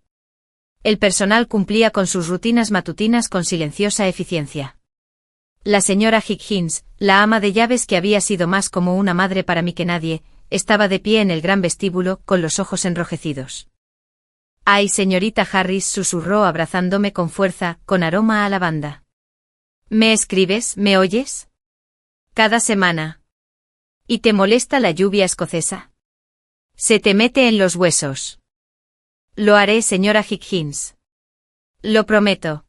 El personal cumplía con sus rutinas matutinas con silenciosa eficiencia. La señora Higgins, la ama de llaves que había sido más como una madre para mí que nadie, estaba de pie en el gran vestíbulo, con los ojos enrojecidos. «Ay, señorita Harris», susurró abrazándome con fuerza, con aroma a lavanda. «¿Me escribes, me oyes? Cada semana. ¿Y te molesta la lluvia escocesa? Se te mete en los huesos». «Lo haré, señora Higgins. Lo prometo».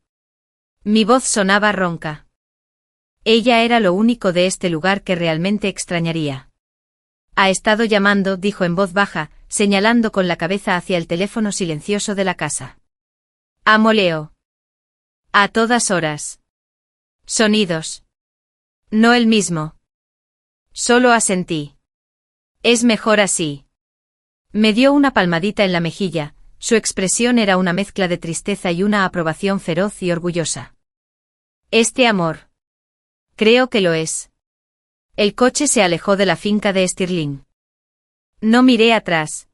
Mi voz sonaba ronca. Ella era lo único de este lugar que realmente extrañaría. «Ha estado llamando», dijo en voz baja, señalando con la cabeza hacia el teléfono silencioso de la casa. «Amo Leo. A todas horas. Sonidos. No el mismo. Solo asentí. Es mejor así». Me dio una palmadita en la mejilla, su expresión era una mezcla de tristeza y una aprobación feroz y orgullosa. «Este amor. Creo que lo es». El coche se alejó de la finca de Stirling. No miré atrás.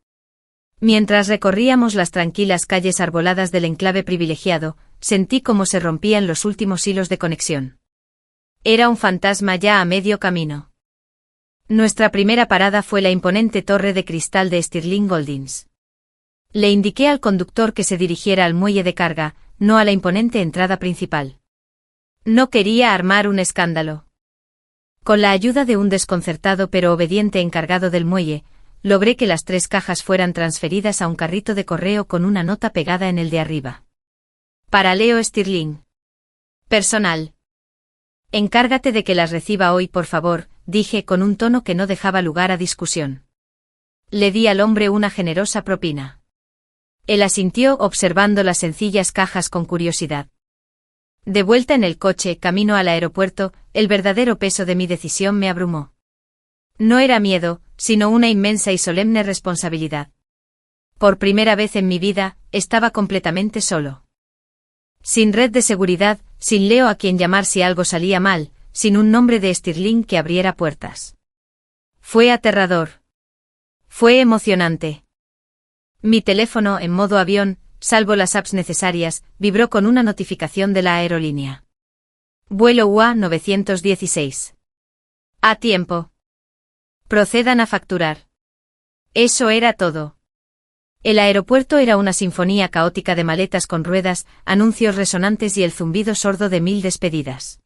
Mientras recorríamos las tranquilas calles arboladas del enclave privilegiado, sentí cómo se rompían los últimos hilos de conexión. Era un fantasma ya a medio camino. Nuestra primera parada fue la imponente torre de cristal de Stirling Holdings. Le indiqué al conductor que se dirigiera al muelle de carga, no a la imponente entrada principal. No quería armar un escándalo. Con la ayuda de un desconcertado pero obediente encargado del muelle, logré que las 3 cajas fueran transferidas a un carrito de correo con una nota pegada en el de arriba. Para Leo Stirling. Personal. Encárgate de que las reciba hoy, por favor, dije con un tono que no dejaba lugar a discusión. Le di al hombre una generosa propina. Él asintió observando las sencillas cajas con curiosidad. De vuelta en el coche, camino al aeropuerto, el verdadero peso de mi decisión me abrumó. No era miedo, sino una inmensa y solemne responsabilidad. Por primera vez en mi vida, estaba completamente solo. Sin red de seguridad, sin Leo a quien llamar si algo salía mal, sin un nombre de Stirling que abriera puertas. Fue aterrador. Fue emocionante. Mi teléfono en modo avión, salvo las apps necesarias, vibró con una notificación de la aerolínea. Vuelo UA 916. A tiempo. Procedan a facturar. Eso era todo. El aeropuerto era una sinfonía caótica de maletas con ruedas, anuncios resonantes y el zumbido sordo de 1000 despedidas.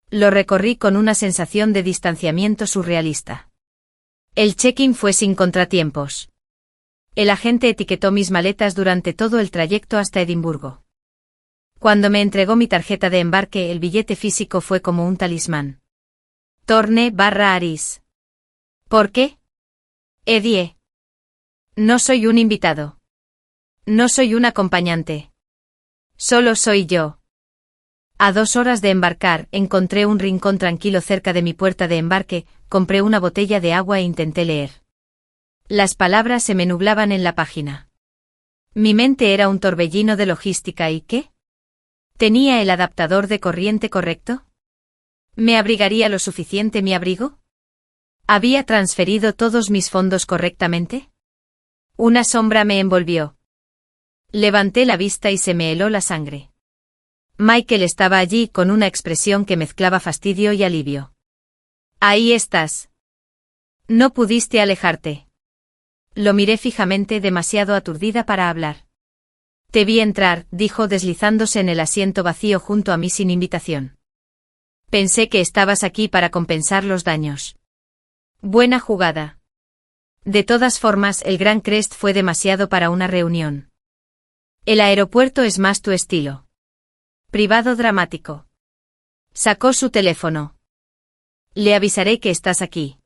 Lo recorrí con una sensación de distanciamiento surrealista. El check-in fue sin contratiempos. El agente etiquetó mis maletas durante todo el trayecto hasta Edimburgo. Cuando me entregó mi tarjeta de embarque, el billete físico fue como un talismán. Torne/Aris. ¿Por qué? Edie. No soy un invitado. No soy un acompañante. Solo soy yo. A 2 horas de embarcar, encontré un rincón tranquilo cerca de mi puerta de embarque, compré una botella de agua e intenté leer. Las palabras se me nublaban en la página. Mi mente era un torbellino de logística ¿y qué? ¿Tenía el adaptador de corriente correcto? ¿Me abrigaría lo suficiente mi abrigo? ¿Había transferido todos mis fondos correctamente? Una sombra me envolvió. Levanté la vista y se me heló la sangre. Michael estaba allí con una expresión que mezclaba fastidio y alivio. Ahí estás. No pudiste alejarte. Lo miré fijamente, demasiado aturdida para hablar. Te vi entrar, dijo deslizándose en el asiento vacío junto a mí sin invitación. Pensé que estabas aquí para compensar los daños. Buena jugada. De todas formas, el Gran Crest fue demasiado para una reunión. El aeropuerto es más tu estilo. Privado dramático. Sacó su teléfono. Le avisaré que estás aquí.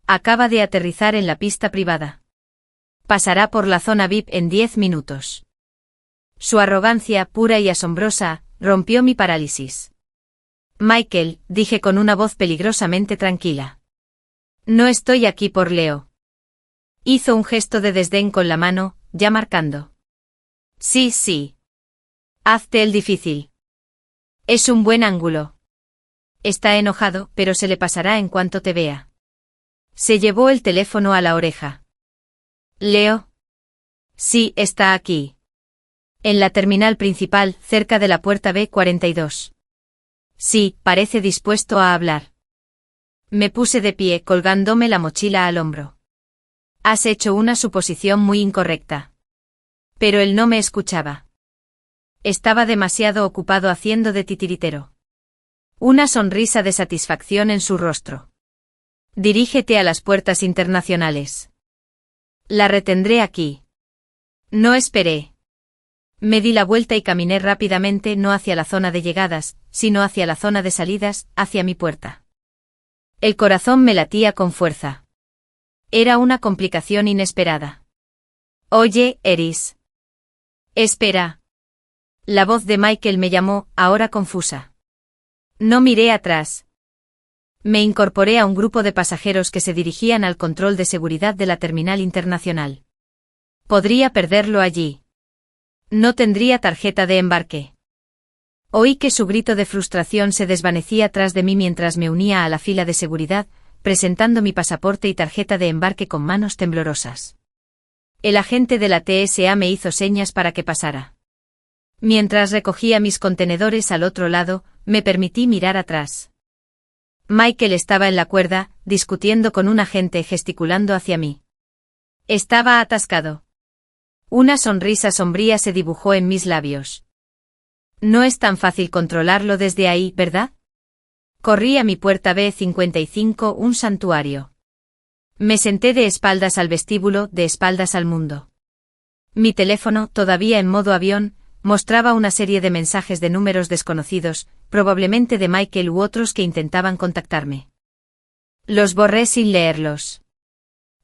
Acaba de aterrizar en la pista privada. Pasará por la zona VIP en 10 minutos. Su arrogancia, pura y asombrosa, rompió mi parálisis. Michael, dije con una voz peligrosamente tranquila. No estoy aquí por Leo. Hizo un gesto de desdén con la mano, ya marcando. Sí. Hazte el difícil. Es un buen ángulo. Está enojado, pero se le pasará en cuanto te vea. Se llevó el teléfono a la oreja. Leo. Sí, está aquí. En la terminal principal, cerca de la puerta B42. Sí, parece dispuesto a hablar. Me puse de pie, colgándome la mochila al hombro. Has hecho una suposición muy incorrecta. Pero él no me escuchaba. Estaba demasiado ocupado haciendo de titiritero. Una sonrisa de satisfacción en su rostro. Dirígete a las puertas internacionales. La retendré aquí. No esperé. Me di la vuelta y caminé rápidamente no hacia la zona de llegadas, sino hacia la zona de salidas, hacia mi puerta. El corazón me latía con fuerza. Era una complicación inesperada. Oye, Eris. Espera. La voz de Michael me llamó, ahora confusa. No miré atrás. Me incorporé a un grupo de pasajeros que se dirigían al control de seguridad de la terminal internacional. Podría perderlo allí. No tendría tarjeta de embarque. Oí que su grito de frustración se desvanecía tras de mí mientras me unía a la fila de seguridad, presentando mi pasaporte y tarjeta de embarque con manos temblorosas. El agente de la TSA me hizo señas para que pasara. Mientras recogía mis contenedores al otro lado, me permití mirar atrás. Michael estaba en la cuerda, discutiendo con un agente gesticulando hacia mí. Estaba atascado. Una sonrisa sombría se dibujó en mis labios. No es tan fácil controlarlo desde ahí, ¿verdad? Corrí a mi puerta B55, un santuario. Me senté de espaldas al vestíbulo, de espaldas al mundo. Mi teléfono, todavía en modo avión, mostraba una serie de mensajes de números desconocidos, probablemente de Michael u otros que intentaban contactarme. Los borré sin leerlos.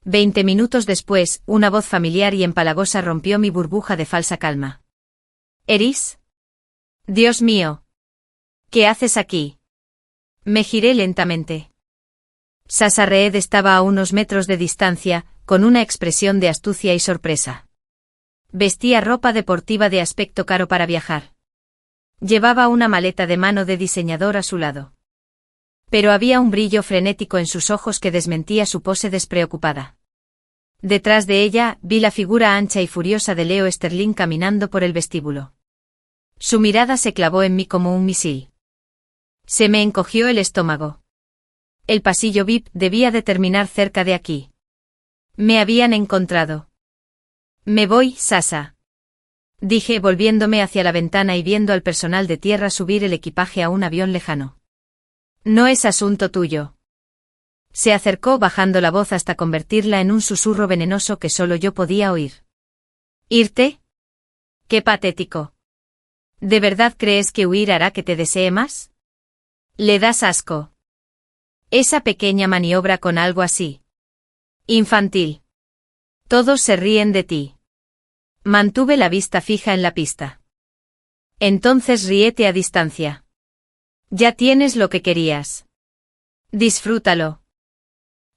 20 minutos después, una voz familiar y empalagosa rompió mi burbuja de falsa calma. ¿Eris? Dios mío. ¿Qué haces aquí? Me giré lentamente. Sasa Reed estaba a unos metros de distancia, con una expresión de astucia y sorpresa. Vestía ropa deportiva de aspecto caro para viajar. Llevaba una maleta de mano de diseñador a su lado. Pero había un brillo frenético en sus ojos que desmentía su pose despreocupada. Detrás de ella, vi la figura ancha y furiosa de Leo Sterling caminando por el vestíbulo. Su mirada se clavó en mí como un misil. Se me encogió el estómago. El pasillo VIP debía de terminar cerca de aquí. Me habían encontrado. Me voy, Sasa. Dije volviéndome hacia la ventana y viendo al personal de tierra subir el equipaje a un avión lejano. No es asunto tuyo. Se acercó bajando la voz hasta convertirla en un susurro venenoso que solo yo podía oír. ¿Irte? ¡Qué patético! ¿De verdad crees que huir hará que te desee más? Le das asco. Esa pequeña maniobra con algo así. Infantil. Todos se ríen de ti. Mantuve la vista fija en la pista. Entonces ríete a distancia. Ya tienes lo que querías. Disfrútalo.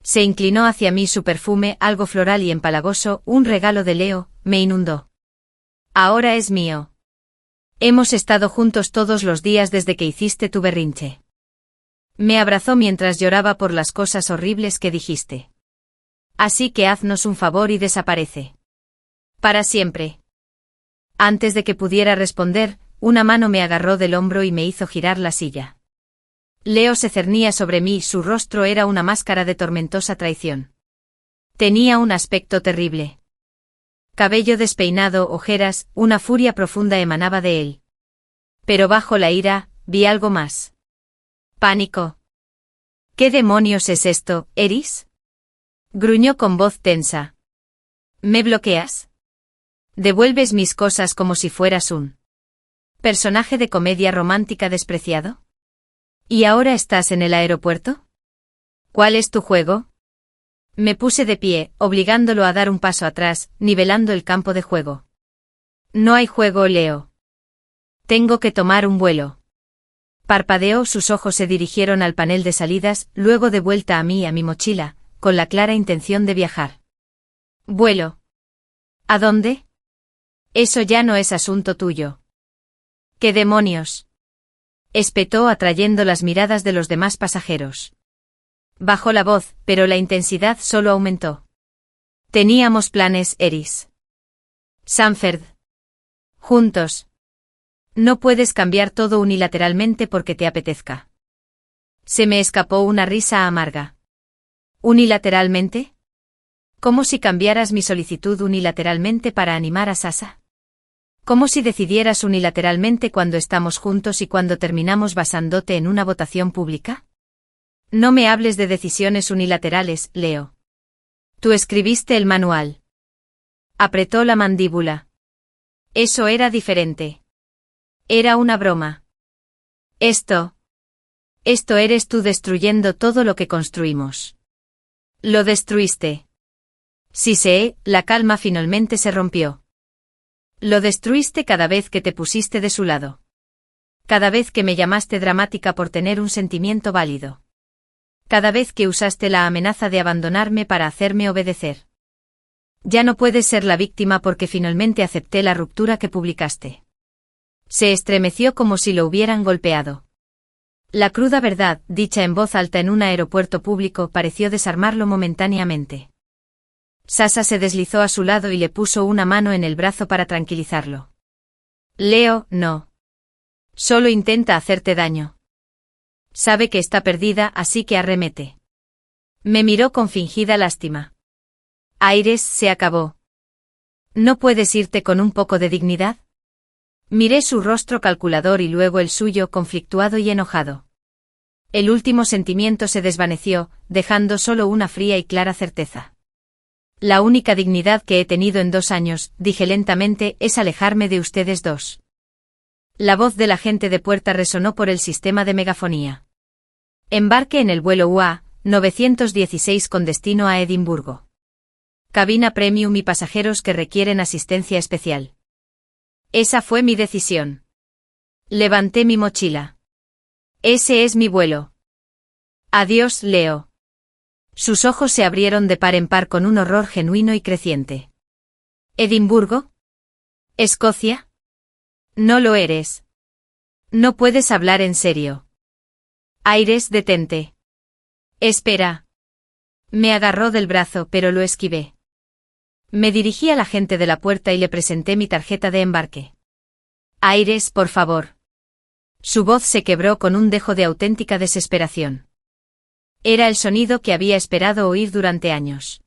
Se inclinó hacia mí, su perfume, algo floral y empalagoso, un regalo de Leo, me inundó. Ahora es mío. Hemos estado juntos todos los días desde que hiciste tu berrinche. Me abrazó mientras lloraba por las cosas horribles que dijiste. Así que haznos un favor y desaparece. Para siempre. Antes de que pudiera responder, una mano me agarró del hombro y me hizo girar la silla. Leo se cernía sobre mí, su rostro era una máscara de tormentosa traición. Tenía un aspecto terrible. Cabello despeinado, ojeras, una furia profunda emanaba de él. Pero bajo la ira, vi algo más. Pánico. ¿Qué demonios es esto, Eris? Gruñó con voz tensa. ¿Me bloqueas? ¿Devuelves mis cosas como si fueras un personaje de comedia romántica despreciado? ¿Y ahora estás en el aeropuerto? ¿Cuál es tu juego? Me puse de pie, obligándolo a dar un paso atrás, nivelando el campo de juego. No hay juego, Leo. Tengo que tomar un vuelo. Parpadeó, sus ojos se dirigieron al panel de salidas, luego de vuelta a mí y a mi mochila, con la clara intención de viajar. ¿Vuelo? ¿A dónde? Eso ya no es asunto tuyo. ¿Qué demonios? Espetó atrayendo las miradas de los demás pasajeros. Bajó la voz, pero la intensidad solo aumentó. Teníamos planes, Eris. Sanford. Juntos. No puedes cambiar todo unilateralmente porque te apetezca. Se me escapó una risa amarga. ¿Unilateralmente? ¿Como si cambiaras mi solicitud unilateralmente para animar a Sasa? ¿Como si decidieras unilateralmente cuando estamos juntos y cuando terminamos basándote en una votación pública? No me hables de decisiones unilaterales, Leo. Tú escribiste el manual. Apretó la mandíbula. Eso era diferente. Era una broma. Esto eres tú destruyendo todo lo que construimos. Lo destruiste. Sí sé, la calma finalmente se rompió. Lo destruiste cada vez que te pusiste de su lado. Cada vez que me llamaste dramática por tener un sentimiento válido. Cada vez que usaste la amenaza de abandonarme para hacerme obedecer. Ya no puedes ser la víctima porque finalmente acepté la ruptura que publicaste. Se estremeció como si lo hubieran golpeado. La cruda verdad, dicha en voz alta en un aeropuerto público, pareció desarmarlo momentáneamente. Sasa se deslizó a su lado y le puso una mano en el brazo para tranquilizarlo. Leo, no. Solo intenta hacerte daño. Sabe que está perdida, así que arremete. Me miró con fingida lástima. Aires, se acabó. ¿No puedes irte con un poco de dignidad? Miré su rostro calculador y luego el suyo conflictuado y enojado. El último sentimiento se desvaneció, dejando solo una fría y clara certeza. La única dignidad que he tenido en 2 años, dije lentamente, es alejarme de ustedes dos. La voz del agente de puerta resonó por el sistema de megafonía. Embarque en el vuelo UA 916 con destino a Edimburgo. Cabina premium y pasajeros que requieren asistencia especial. Esa fue mi decisión. Levanté mi mochila. Ese es mi vuelo. Adiós, Leo. Sus ojos se abrieron de par en par con un horror genuino y creciente. ¿Edimburgo? ¿Escocia? No lo eres. No puedes hablar en serio. Aires, detente. Espera. Me agarró del brazo, pero lo esquivé. Me dirigí al agente de la puerta y le presenté mi tarjeta de embarque. Aires, por favor. Su voz se quebró con un dejo de auténtica desesperación. Era el sonido que había esperado oír durante años.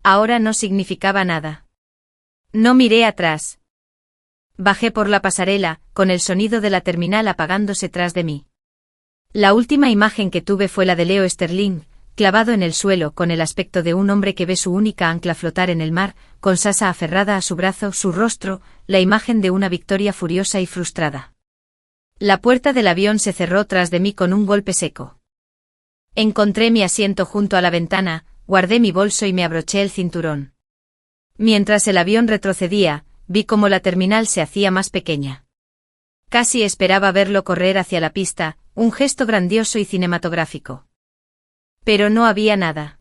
Ahora no significaba nada. No miré atrás. Bajé por la pasarela, con el sonido de la terminal apagándose tras de mí. La última imagen que tuve fue la de Leo Sterling, clavado en el suelo con el aspecto de un hombre que ve su única ancla flotar en el mar, con Sasa aferrada a su brazo, su rostro, la imagen de una victoria furiosa y frustrada. La puerta del avión se cerró tras de mí con un golpe seco. Encontré mi asiento junto a la ventana, guardé mi bolso y me abroché el cinturón. Mientras el avión retrocedía, vi cómo la terminal se hacía más pequeña. Casi esperaba verlo correr hacia la pista, un gesto grandioso y cinematográfico. Pero no había nada.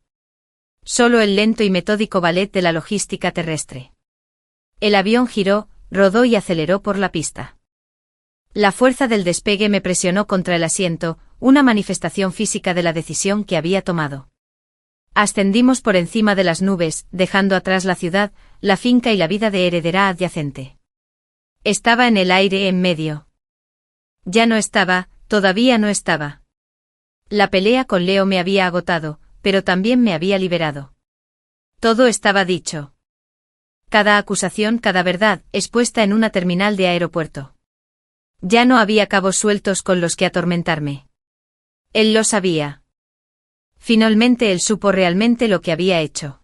Solo el lento y metódico ballet de la logística terrestre. El avión giró, rodó y aceleró por la pista. La fuerza del despegue me presionó contra el asiento, una manifestación física de la decisión que había tomado. Ascendimos por encima de las nubes, dejando atrás la ciudad, la finca y la vida de heredera adyacente. Estaba en el aire en medio. Ya no estaba, todavía no estaba. La pelea con Leo me había agotado, pero también me había liberado. Todo estaba dicho. Cada acusación, cada verdad, expuesta en una terminal de aeropuerto. Ya no había cabos sueltos con los que atormentarme. Él lo sabía. Finalmente él supo realmente lo que había hecho.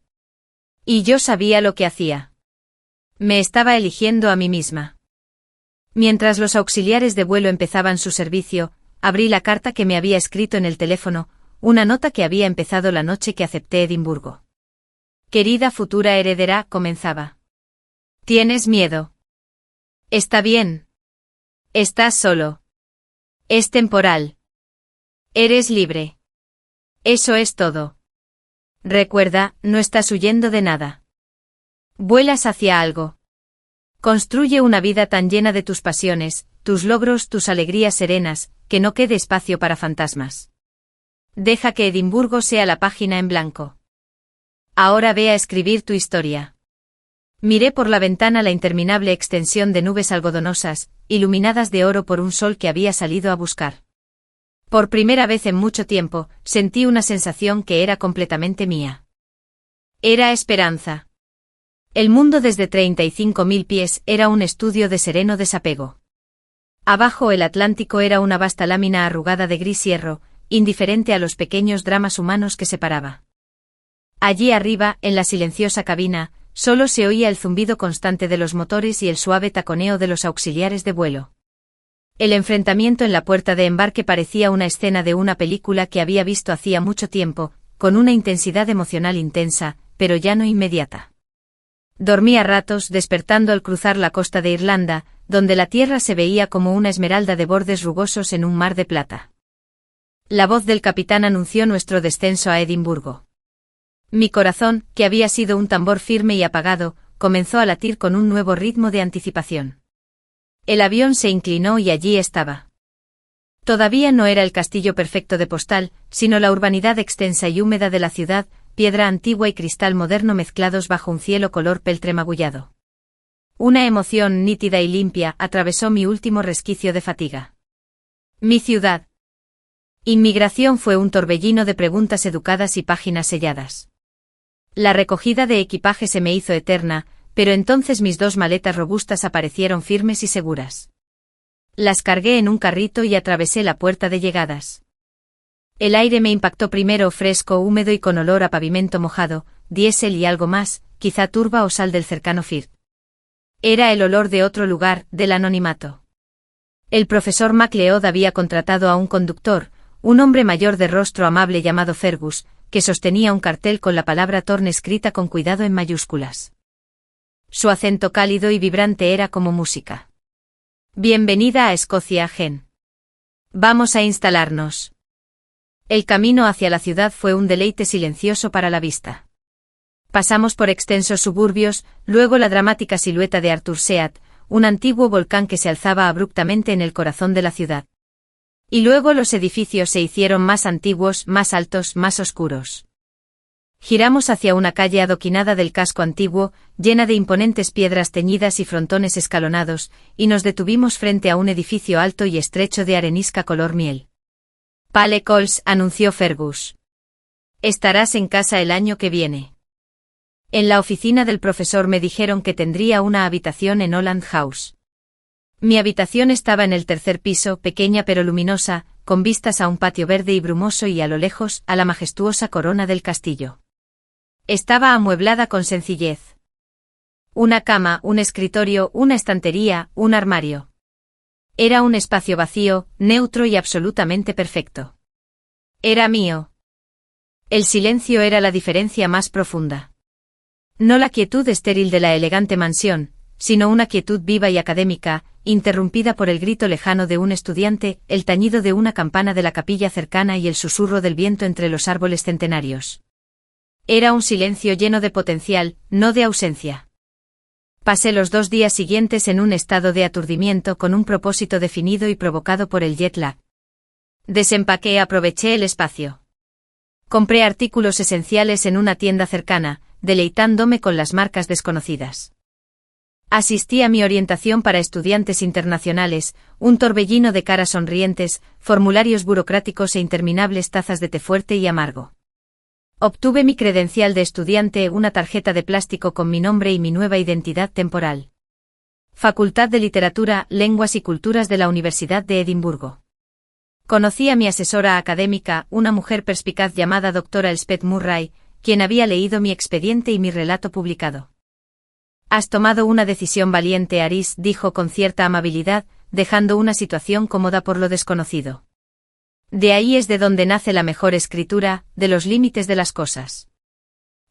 Y yo sabía lo que hacía. Me estaba eligiendo a mí misma. Mientras los auxiliares de vuelo empezaban su servicio, abrí la carta que me había escrito en el teléfono, una nota que había empezado la noche que acepté Edimburgo. Querida futura heredera, comenzaba. ¿Tienes miedo? Está bien. Estás solo. Es temporal. Eres libre. Eso es todo. Recuerda, no estás huyendo de nada. Vuelas hacia algo. Construye una vida tan llena de tus pasiones, tus logros, tus alegrías serenas, que no quede espacio para fantasmas. Deja que Edimburgo sea la página en blanco. Ahora ve a escribir tu historia. Miré por la ventana la interminable extensión de nubes algodonosas, iluminadas de oro por un sol que había salido a buscar. Por primera vez en mucho tiempo, sentí una sensación que era completamente mía. Era esperanza. El mundo desde 35.000 pies era un estudio de sereno desapego. Abajo el Atlántico era una vasta lámina arrugada de gris hierro, indiferente a los pequeños dramas humanos que separaba. Allí arriba, en la silenciosa cabina, solo se oía el zumbido constante de los motores y el suave taconeo de los auxiliares de vuelo. El enfrentamiento en la puerta de embarque parecía una escena de una película que había visto hacía mucho tiempo, con una intensidad emocional intensa, pero ya no inmediata. Dormí a ratos despertando al cruzar la costa de Irlanda, donde la tierra se veía como una esmeralda de bordes rugosos en un mar de plata. La voz del capitán anunció nuestro descenso a Edimburgo. Mi corazón, que había sido un tambor firme y apagado, comenzó a latir con un nuevo ritmo de anticipación. El avión se inclinó y allí estaba. Todavía no era el castillo perfecto de postal, sino la urbanidad extensa y húmeda de la ciudad, piedra antigua y cristal moderno mezclados bajo un cielo color peltre magullado. Una emoción nítida y limpia atravesó mi último resquicio de fatiga. Mi ciudad. Inmigración fue un torbellino de preguntas educadas y páginas selladas. La recogida de equipaje se me hizo eterna, pero entonces mis 2 maletas robustas aparecieron firmes y seguras. Las cargué en un carrito y atravesé la puerta de llegadas. El aire me impactó primero fresco, húmedo y con olor a pavimento mojado, diésel y algo más, quizá turba o sal del cercano Firth. Era el olor de otro lugar, del anonimato. El profesor MacLeod había contratado a un conductor, un hombre mayor de rostro amable llamado Fergus, que sostenía un cartel con la palabra Thorn escrita con cuidado en mayúsculas. Su acento cálido y vibrante era como música. Bienvenida a Escocia, Gen. Vamos a instalarnos. El camino hacia la ciudad fue un deleite silencioso para la vista. Pasamos por extensos suburbios, luego la dramática silueta de Arthur Seat, un antiguo volcán que se alzaba abruptamente en el corazón de la ciudad. Y luego los edificios se hicieron más antiguos, más altos, más oscuros. Giramos hacia una calle adoquinada del casco antiguo, llena de imponentes piedras teñidas y frontones escalonados, y nos detuvimos frente a un edificio alto y estrecho de arenisca color miel. Pale Coles, anunció Fergus. Estarás en casa el año que viene. En la oficina del profesor me dijeron que tendría una habitación en Holland House. Mi habitación estaba en el 3er piso, pequeña pero luminosa, con vistas a un patio verde y brumoso y a lo lejos, a la majestuosa corona del castillo. Estaba amueblada con sencillez. Una cama, un escritorio, una estantería, un armario. Era un espacio vacío, neutro y absolutamente perfecto. Era mío. El silencio era la diferencia más profunda. No la quietud estéril de la elegante mansión, sino una quietud viva y académica, interrumpida por el grito lejano de un estudiante, el tañido de una campana de la capilla cercana y el susurro del viento entre los árboles centenarios. Era un silencio lleno de potencial, no de ausencia. Pasé los 2 días siguientes en un estado de aturdimiento con un propósito definido y provocado por el jet lag. Desempaqué, aproveché el espacio. Compré artículos esenciales en una tienda cercana, deleitándome con las marcas desconocidas. Asistí a mi orientación para estudiantes internacionales, un torbellino de caras sonrientes, formularios burocráticos e interminables tazas de té fuerte y amargo. Obtuve mi credencial de estudiante, una tarjeta de plástico con mi nombre y mi nueva identidad temporal. Facultad de Literatura, Lenguas y Culturas de la Universidad de Edimburgo. Conocí a mi asesora académica, una mujer perspicaz llamada Dra. Elspeth Murray, quien había leído mi expediente y mi relato publicado. «Has tomado una decisión valiente, Aris», dijo con cierta amabilidad, dejando una situación cómoda por lo desconocido. De ahí es de donde nace la mejor escritura, de los límites de las cosas.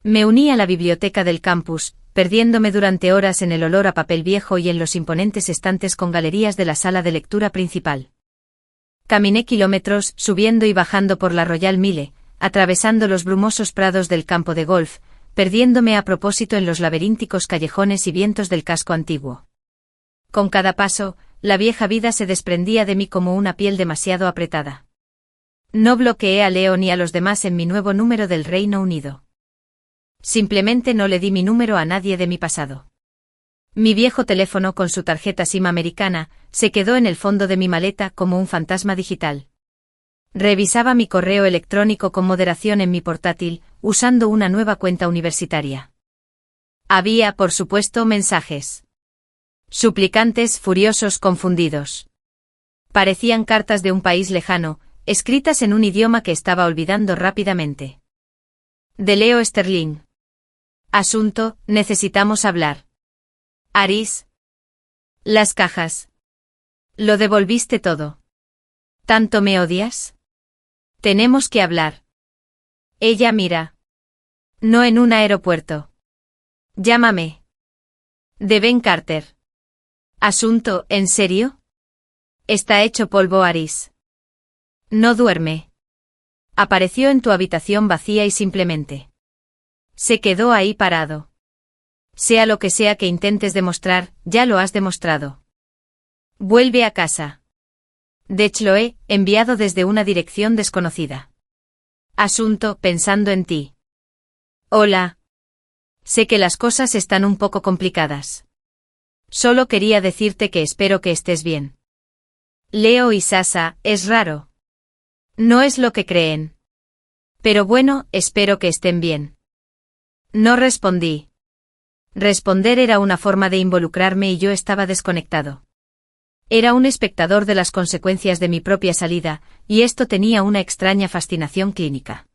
Me uní a la biblioteca del campus, perdiéndome durante horas en el olor a papel viejo y en los imponentes estantes con galerías de la sala de lectura principal. Caminé kilómetros, subiendo y bajando por la Royal Mile, atravesando los brumosos prados del campo de golf, perdiéndome a propósito en los laberínticos callejones y vientos del casco antiguo. Con cada paso, la vieja vida se desprendía de mí como una piel demasiado apretada. No bloqueé a Leo ni a los demás en mi nuevo número del Reino Unido. Simplemente no le di mi número a nadie de mi pasado. Mi viejo teléfono con su tarjeta SIM americana se quedó en el fondo de mi maleta como un fantasma digital. Revisaba mi correo electrónico con moderación en mi portátil, usando una nueva cuenta universitaria. Había, por supuesto, mensajes. Suplicantes, furiosos, confundidos. Parecían cartas de un país lejano, escritas en un idioma que estaba olvidando rápidamente. De Leo Sterling. Asunto, necesitamos hablar. Aris. Las cajas. Lo devolviste todo. ¿Tanto me odias? Tenemos que hablar. Ella mira. No en un aeropuerto. Llámame. De Ben Carter. Asunto, ¿en serio? Está hecho polvo, Aris. No duerme. Apareció en tu habitación vacía y simplemente. Se quedó ahí parado. Sea lo que sea que intentes demostrar, ya lo has demostrado. Vuelve a casa. De hecho lo he enviado desde una dirección desconocida. Asunto, pensando en ti. Hola. Sé que las cosas están un poco complicadas. Solo quería decirte que espero que estés bien. Leo y Sasa, es raro. No es lo que creen. Pero bueno, espero que estén bien. No respondí. Responder era una forma de involucrarme y yo estaba desconectado. Era un espectador de las consecuencias de mi propia salida, y esto tenía una extraña fascinación clínica.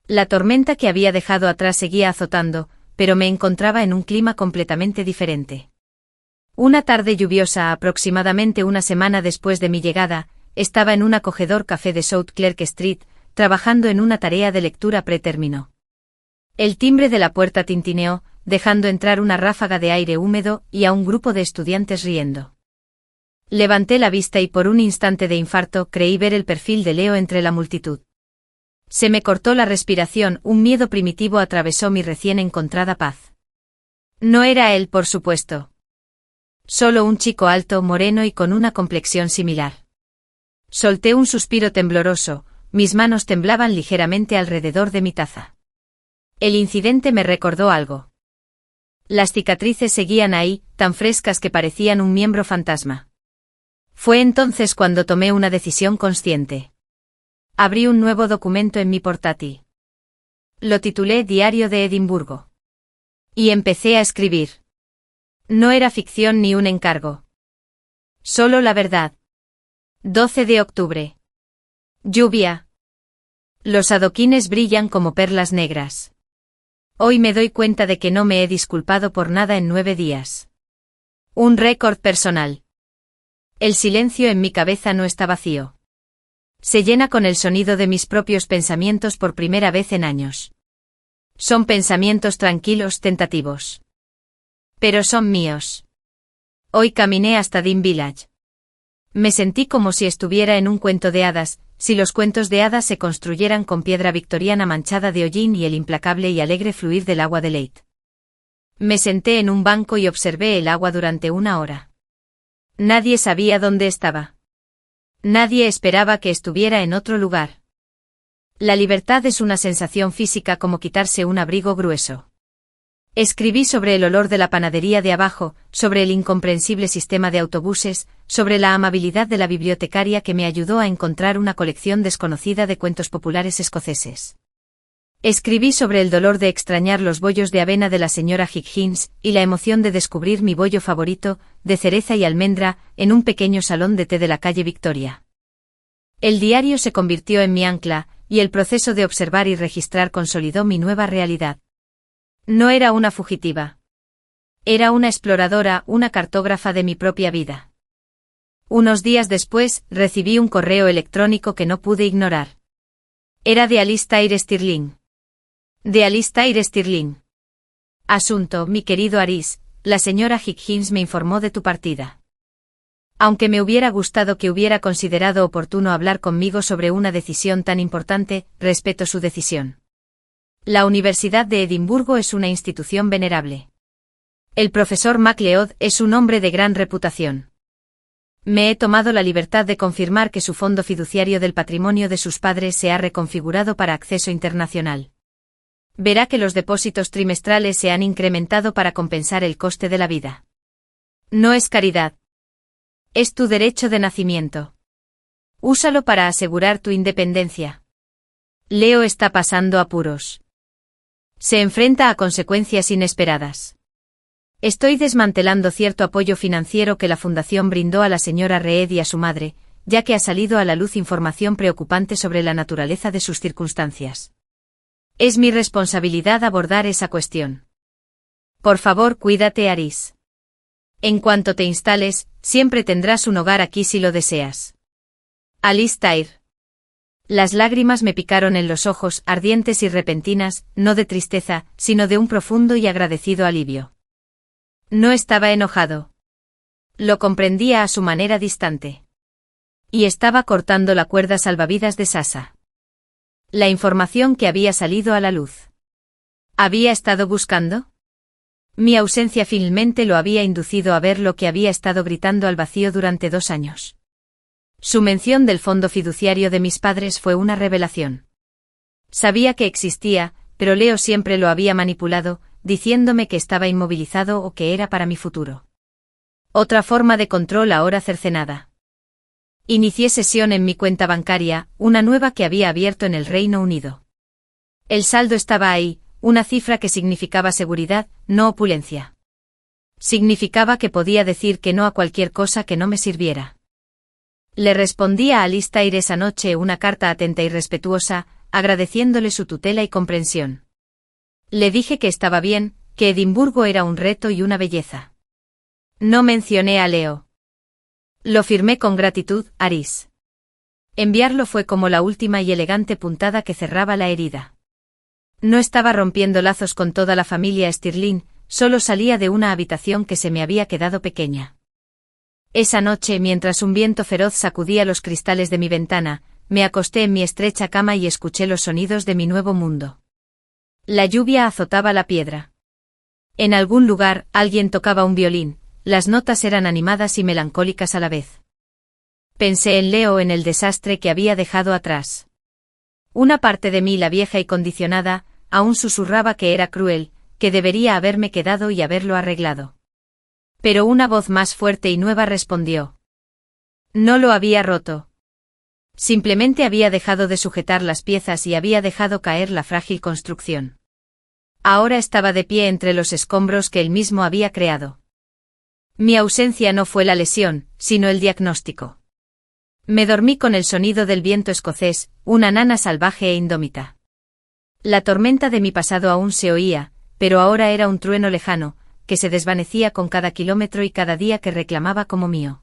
La tormenta que había dejado atrás seguía azotando, pero me encontraba en un clima completamente diferente. Una tarde lluviosa aproximadamente una semana después de mi llegada, estaba en un acogedor café de South Clark Street, trabajando en una tarea de lectura pretérmino. El timbre de la puerta tintineó, dejando entrar una ráfaga de aire húmedo y a un grupo de estudiantes riendo. Levanté la vista y por un instante de infarto creí ver el perfil de Leo entre la multitud. Se me cortó la respiración, un miedo primitivo atravesó mi recién encontrada paz. No era él, por supuesto. Solo un chico alto, moreno y con una complexión similar. Solté un suspiro tembloroso, mis manos temblaban ligeramente alrededor de mi taza. El incidente me recordó algo. Las cicatrices seguían ahí, tan frescas que parecían un miembro fantasma. Fue entonces cuando tomé una decisión consciente. Abrí un nuevo documento en mi portátil. Lo titulé Diario de Edimburgo. Y empecé a escribir. No era ficción ni un encargo. Solo la verdad. 12 de octubre. Lluvia. Los adoquines brillan como perlas negras. Hoy me doy cuenta de que no me he disculpado por nada en 9 días. Un récord personal. El silencio en mi cabeza no está vacío. Se llena con el sonido de mis propios pensamientos por primera vez en años. Son pensamientos tranquilos, tentativos. Pero son míos. Hoy caminé hasta Dean Village. Me sentí como si estuviera en un cuento de hadas, si los cuentos de hadas se construyeran con piedra victoriana manchada de hollín y el implacable y alegre fluir del agua de Leyte. Me senté en un banco y observé el agua durante 1 hora. Nadie sabía dónde estaba. Nadie esperaba que estuviera en otro lugar. La libertad es una sensación física como quitarse un abrigo grueso. Escribí sobre el olor de la panadería de abajo, sobre el incomprensible sistema de autobuses, sobre la amabilidad de la bibliotecaria que me ayudó a encontrar una colección desconocida de cuentos populares escoceses. Escribí sobre el dolor de extrañar los bollos de avena de la señora Higgins y la emoción de descubrir mi bollo favorito, de cereza y almendra, en un pequeño salón de té de la calle Victoria. El diario se convirtió en mi ancla, y el proceso de observar y registrar consolidó mi nueva realidad. No era una fugitiva. Era una exploradora, una cartógrafa de mi propia vida. Unos días después, recibí un correo electrónico que no pude ignorar. Era de Alistair Stirling. De Alistair Stirling. Asunto, mi querido Aris, la señora Higgins me informó de tu partida. Aunque me hubiera gustado que hubiera considerado oportuno hablar conmigo sobre una decisión tan importante, respeto su decisión. La Universidad de Edimburgo es una institución venerable. El profesor MacLeod es un hombre de gran reputación. Me he tomado la libertad de confirmar que su fondo fiduciario del patrimonio de sus padres se ha reconfigurado para acceso internacional. Verá que los depósitos trimestrales se han incrementado para compensar el coste de la vida. No es caridad. Es tu derecho de nacimiento. Úsalo para asegurar tu independencia. Leo está pasando apuros. Se enfrenta a consecuencias inesperadas. Estoy desmantelando cierto apoyo financiero que la Fundación brindó a la señora Reed y a su madre, ya que ha salido a la luz información preocupante sobre la naturaleza de sus circunstancias. Es mi responsabilidad abordar esa cuestión. Por favor, cuídate, Aris. En cuanto te instales, siempre tendrás un hogar aquí si lo deseas. Alistair. Las lágrimas me picaron en los ojos, ardientes y repentinas, no de tristeza, sino de un profundo y agradecido alivio. No estaba enojado. Lo comprendía a su manera distante. Y estaba cortando la cuerda salvavidas de Sasa. La información que había salido a la luz. ¿Había estado buscando? Mi ausencia finalmente lo había inducido a ver lo que había estado gritando al vacío durante 2 años. Su mención del fondo fiduciario de mis padres fue una revelación. Sabía que existía, pero Leo siempre lo había manipulado, diciéndome que estaba inmovilizado o que era para mi futuro. Otra forma de control ahora cercenada. Inicié sesión en mi cuenta bancaria, una nueva que había abierto en el Reino Unido. El saldo estaba ahí, una cifra que significaba seguridad, no opulencia. Significaba que podía decir que no a cualquier cosa que no me sirviera. Le respondí a Alistair esa noche una carta atenta y respetuosa, agradeciéndole su tutela y comprensión. Le dije que estaba bien, que Edimburgo era un reto y una belleza. No mencioné a Leo. Lo firmé con gratitud, Aris. Enviarlo fue como la última y elegante puntada que cerraba la herida. No estaba rompiendo lazos con toda la familia Stirling, solo salía de una habitación que se me había quedado pequeña. Esa noche, mientras un viento feroz sacudía los cristales de mi ventana, me acosté en mi estrecha cama y escuché los sonidos de mi nuevo mundo. La lluvia azotaba la piedra. En algún lugar, alguien tocaba un violín. Las notas eran animadas y melancólicas a la vez. Pensé en Leo, en el desastre que había dejado atrás. Una parte de mí, la vieja y condicionada, aún susurraba que era cruel, que debería haberme quedado y haberlo arreglado. Pero una voz más fuerte y nueva respondió. No lo había roto. Simplemente había dejado de sujetar las piezas y había dejado caer la frágil construcción. Ahora estaba de pie entre los escombros que él mismo había creado. Mi ausencia no fue la lesión, sino el diagnóstico. Me dormí con el sonido del viento escocés, una nana salvaje e indómita. La tormenta de mi pasado aún se oía, pero ahora era un trueno lejano, que se desvanecía con cada kilómetro y cada día que reclamaba como mío.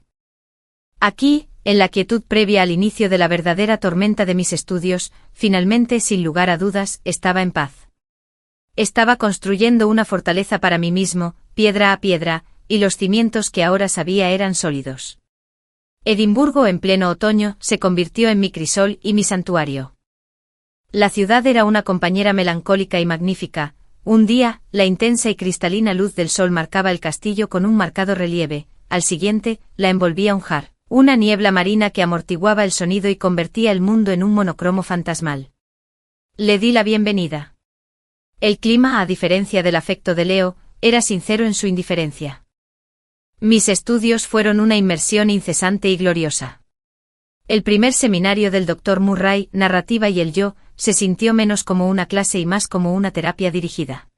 Aquí, en la quietud previa al inicio de la verdadera tormenta de mis estudios, finalmente, sin lugar a dudas, estaba en paz. Estaba construyendo una fortaleza para mí mismo, piedra a piedra, y los cimientos que ahora sabía eran sólidos. Edimburgo en pleno otoño se convirtió en mi crisol y mi santuario. La ciudad era una compañera melancólica y magnífica. Un día, la intensa y cristalina luz del sol marcaba el castillo con un marcado relieve, al siguiente, la envolvía un jar, una niebla marina que amortiguaba el sonido y convertía el mundo en un monocromo fantasmal. Le di la bienvenida. El clima, a diferencia del afecto de Leo, era sincero en su indiferencia. Mis estudios fueron una inmersión incesante y gloriosa. El primer seminario del Dr. Murray, Narrativa y el Yo, se sintió menos como una clase y más como una terapia dirigida.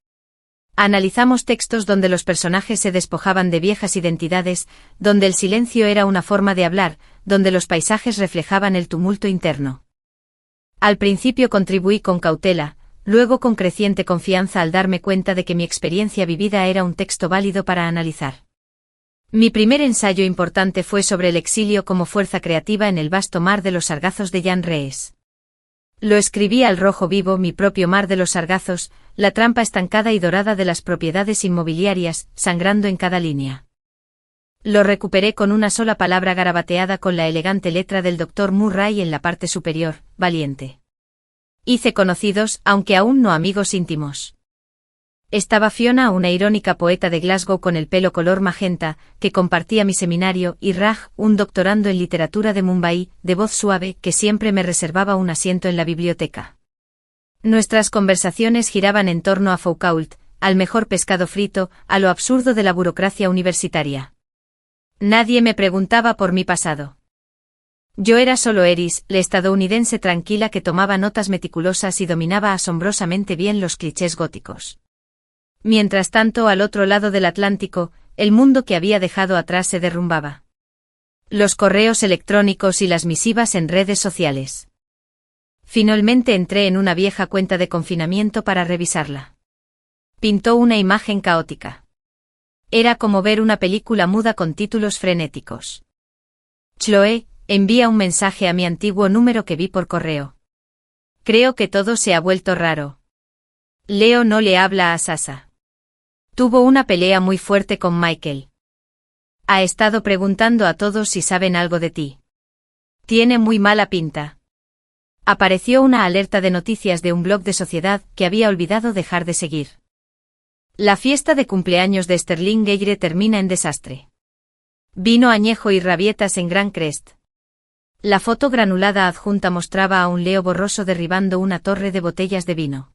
Analizamos textos donde los personajes se despojaban de viejas identidades, donde el silencio era una forma de hablar, donde los paisajes reflejaban el tumulto interno. Al principio contribuí con cautela, luego con creciente confianza al darme cuenta de que mi experiencia vivida era un texto válido para analizar. Mi primer ensayo importante fue sobre el exilio como fuerza creativa en el vasto mar de los sargazos de Jan Rees. Lo escribí al rojo vivo, mi propio mar de los sargazos, la trampa estancada y dorada de las propiedades inmobiliarias, sangrando en cada línea. Lo recuperé con una sola palabra garabateada con la elegante letra del Dr. Murray en la parte superior, valiente. Hice conocidos, aunque aún no amigos íntimos. Estaba Fiona, una irónica poeta de Glasgow con el pelo color magenta, que compartía mi seminario, y Raj, un doctorando en literatura de Mumbai, de voz suave, que siempre me reservaba un asiento en la biblioteca. Nuestras conversaciones giraban en torno a Foucault, al mejor pescado frito, a lo absurdo de la burocracia universitaria. Nadie me preguntaba por mi pasado. Yo era solo Eris, la estadounidense tranquila que tomaba notas meticulosas y dominaba asombrosamente bien los clichés góticos. Mientras tanto, al otro lado del Atlántico, el mundo que había dejado atrás se derrumbaba. Los correos electrónicos y las misivas en redes sociales. Finalmente entré en una vieja cuenta de confinamiento para revisarla. Pintó una imagen caótica. Era como ver una película muda con títulos frenéticos. Chloe, envía un mensaje a mi antiguo número que vi por correo. Creo que todo se ha vuelto raro. Leo no le habla a Sasha. Tuvo una pelea muy fuerte con Michael. Ha estado preguntando a todos si saben algo de ti. Tiene muy mala pinta. Apareció una alerta de noticias de un blog de sociedad que había olvidado dejar de seguir. La fiesta de cumpleaños de Sterling Geire termina en desastre. Vino añejo y rabietas en Gran Crest. La foto granulada adjunta mostraba a un Leo borroso derribando una torre de botellas de vino.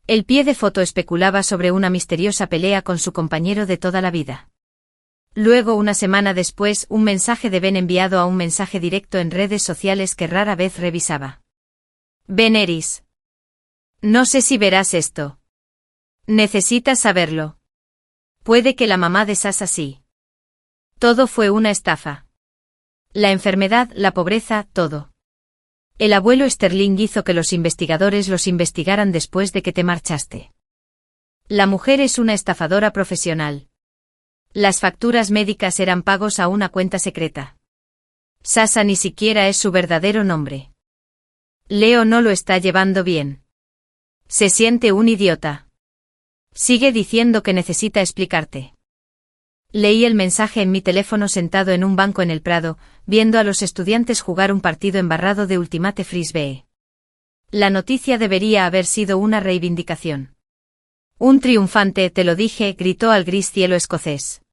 El pie de foto especulaba sobre una misteriosa pelea con su compañero de toda la vida. Luego, una semana después, un mensaje de Ben enviado a un mensaje directo en redes sociales que rara vez revisaba. Ben Eris. No sé si verás esto. Necesitas saberlo. Puede que la mamá de Sasha sí. Todo fue una estafa. La enfermedad, la pobreza, todo. El abuelo Sterling hizo que los investigadores los investigaran después de que te marchaste. La mujer es una estafadora profesional. Las facturas médicas eran pagos a una cuenta secreta. Sasha ni siquiera es su verdadero nombre. Leo no lo está llevando bien. Se siente un idiota. Sigue diciendo que necesita explicarte. Leí el mensaje en mi teléfono sentado en un banco en el Prado, viendo a los estudiantes jugar un partido embarrado de Ultimate Frisbee. La noticia debería haber sido una reivindicación. Un triunfante, te lo dije, gritó al gris cielo escocés.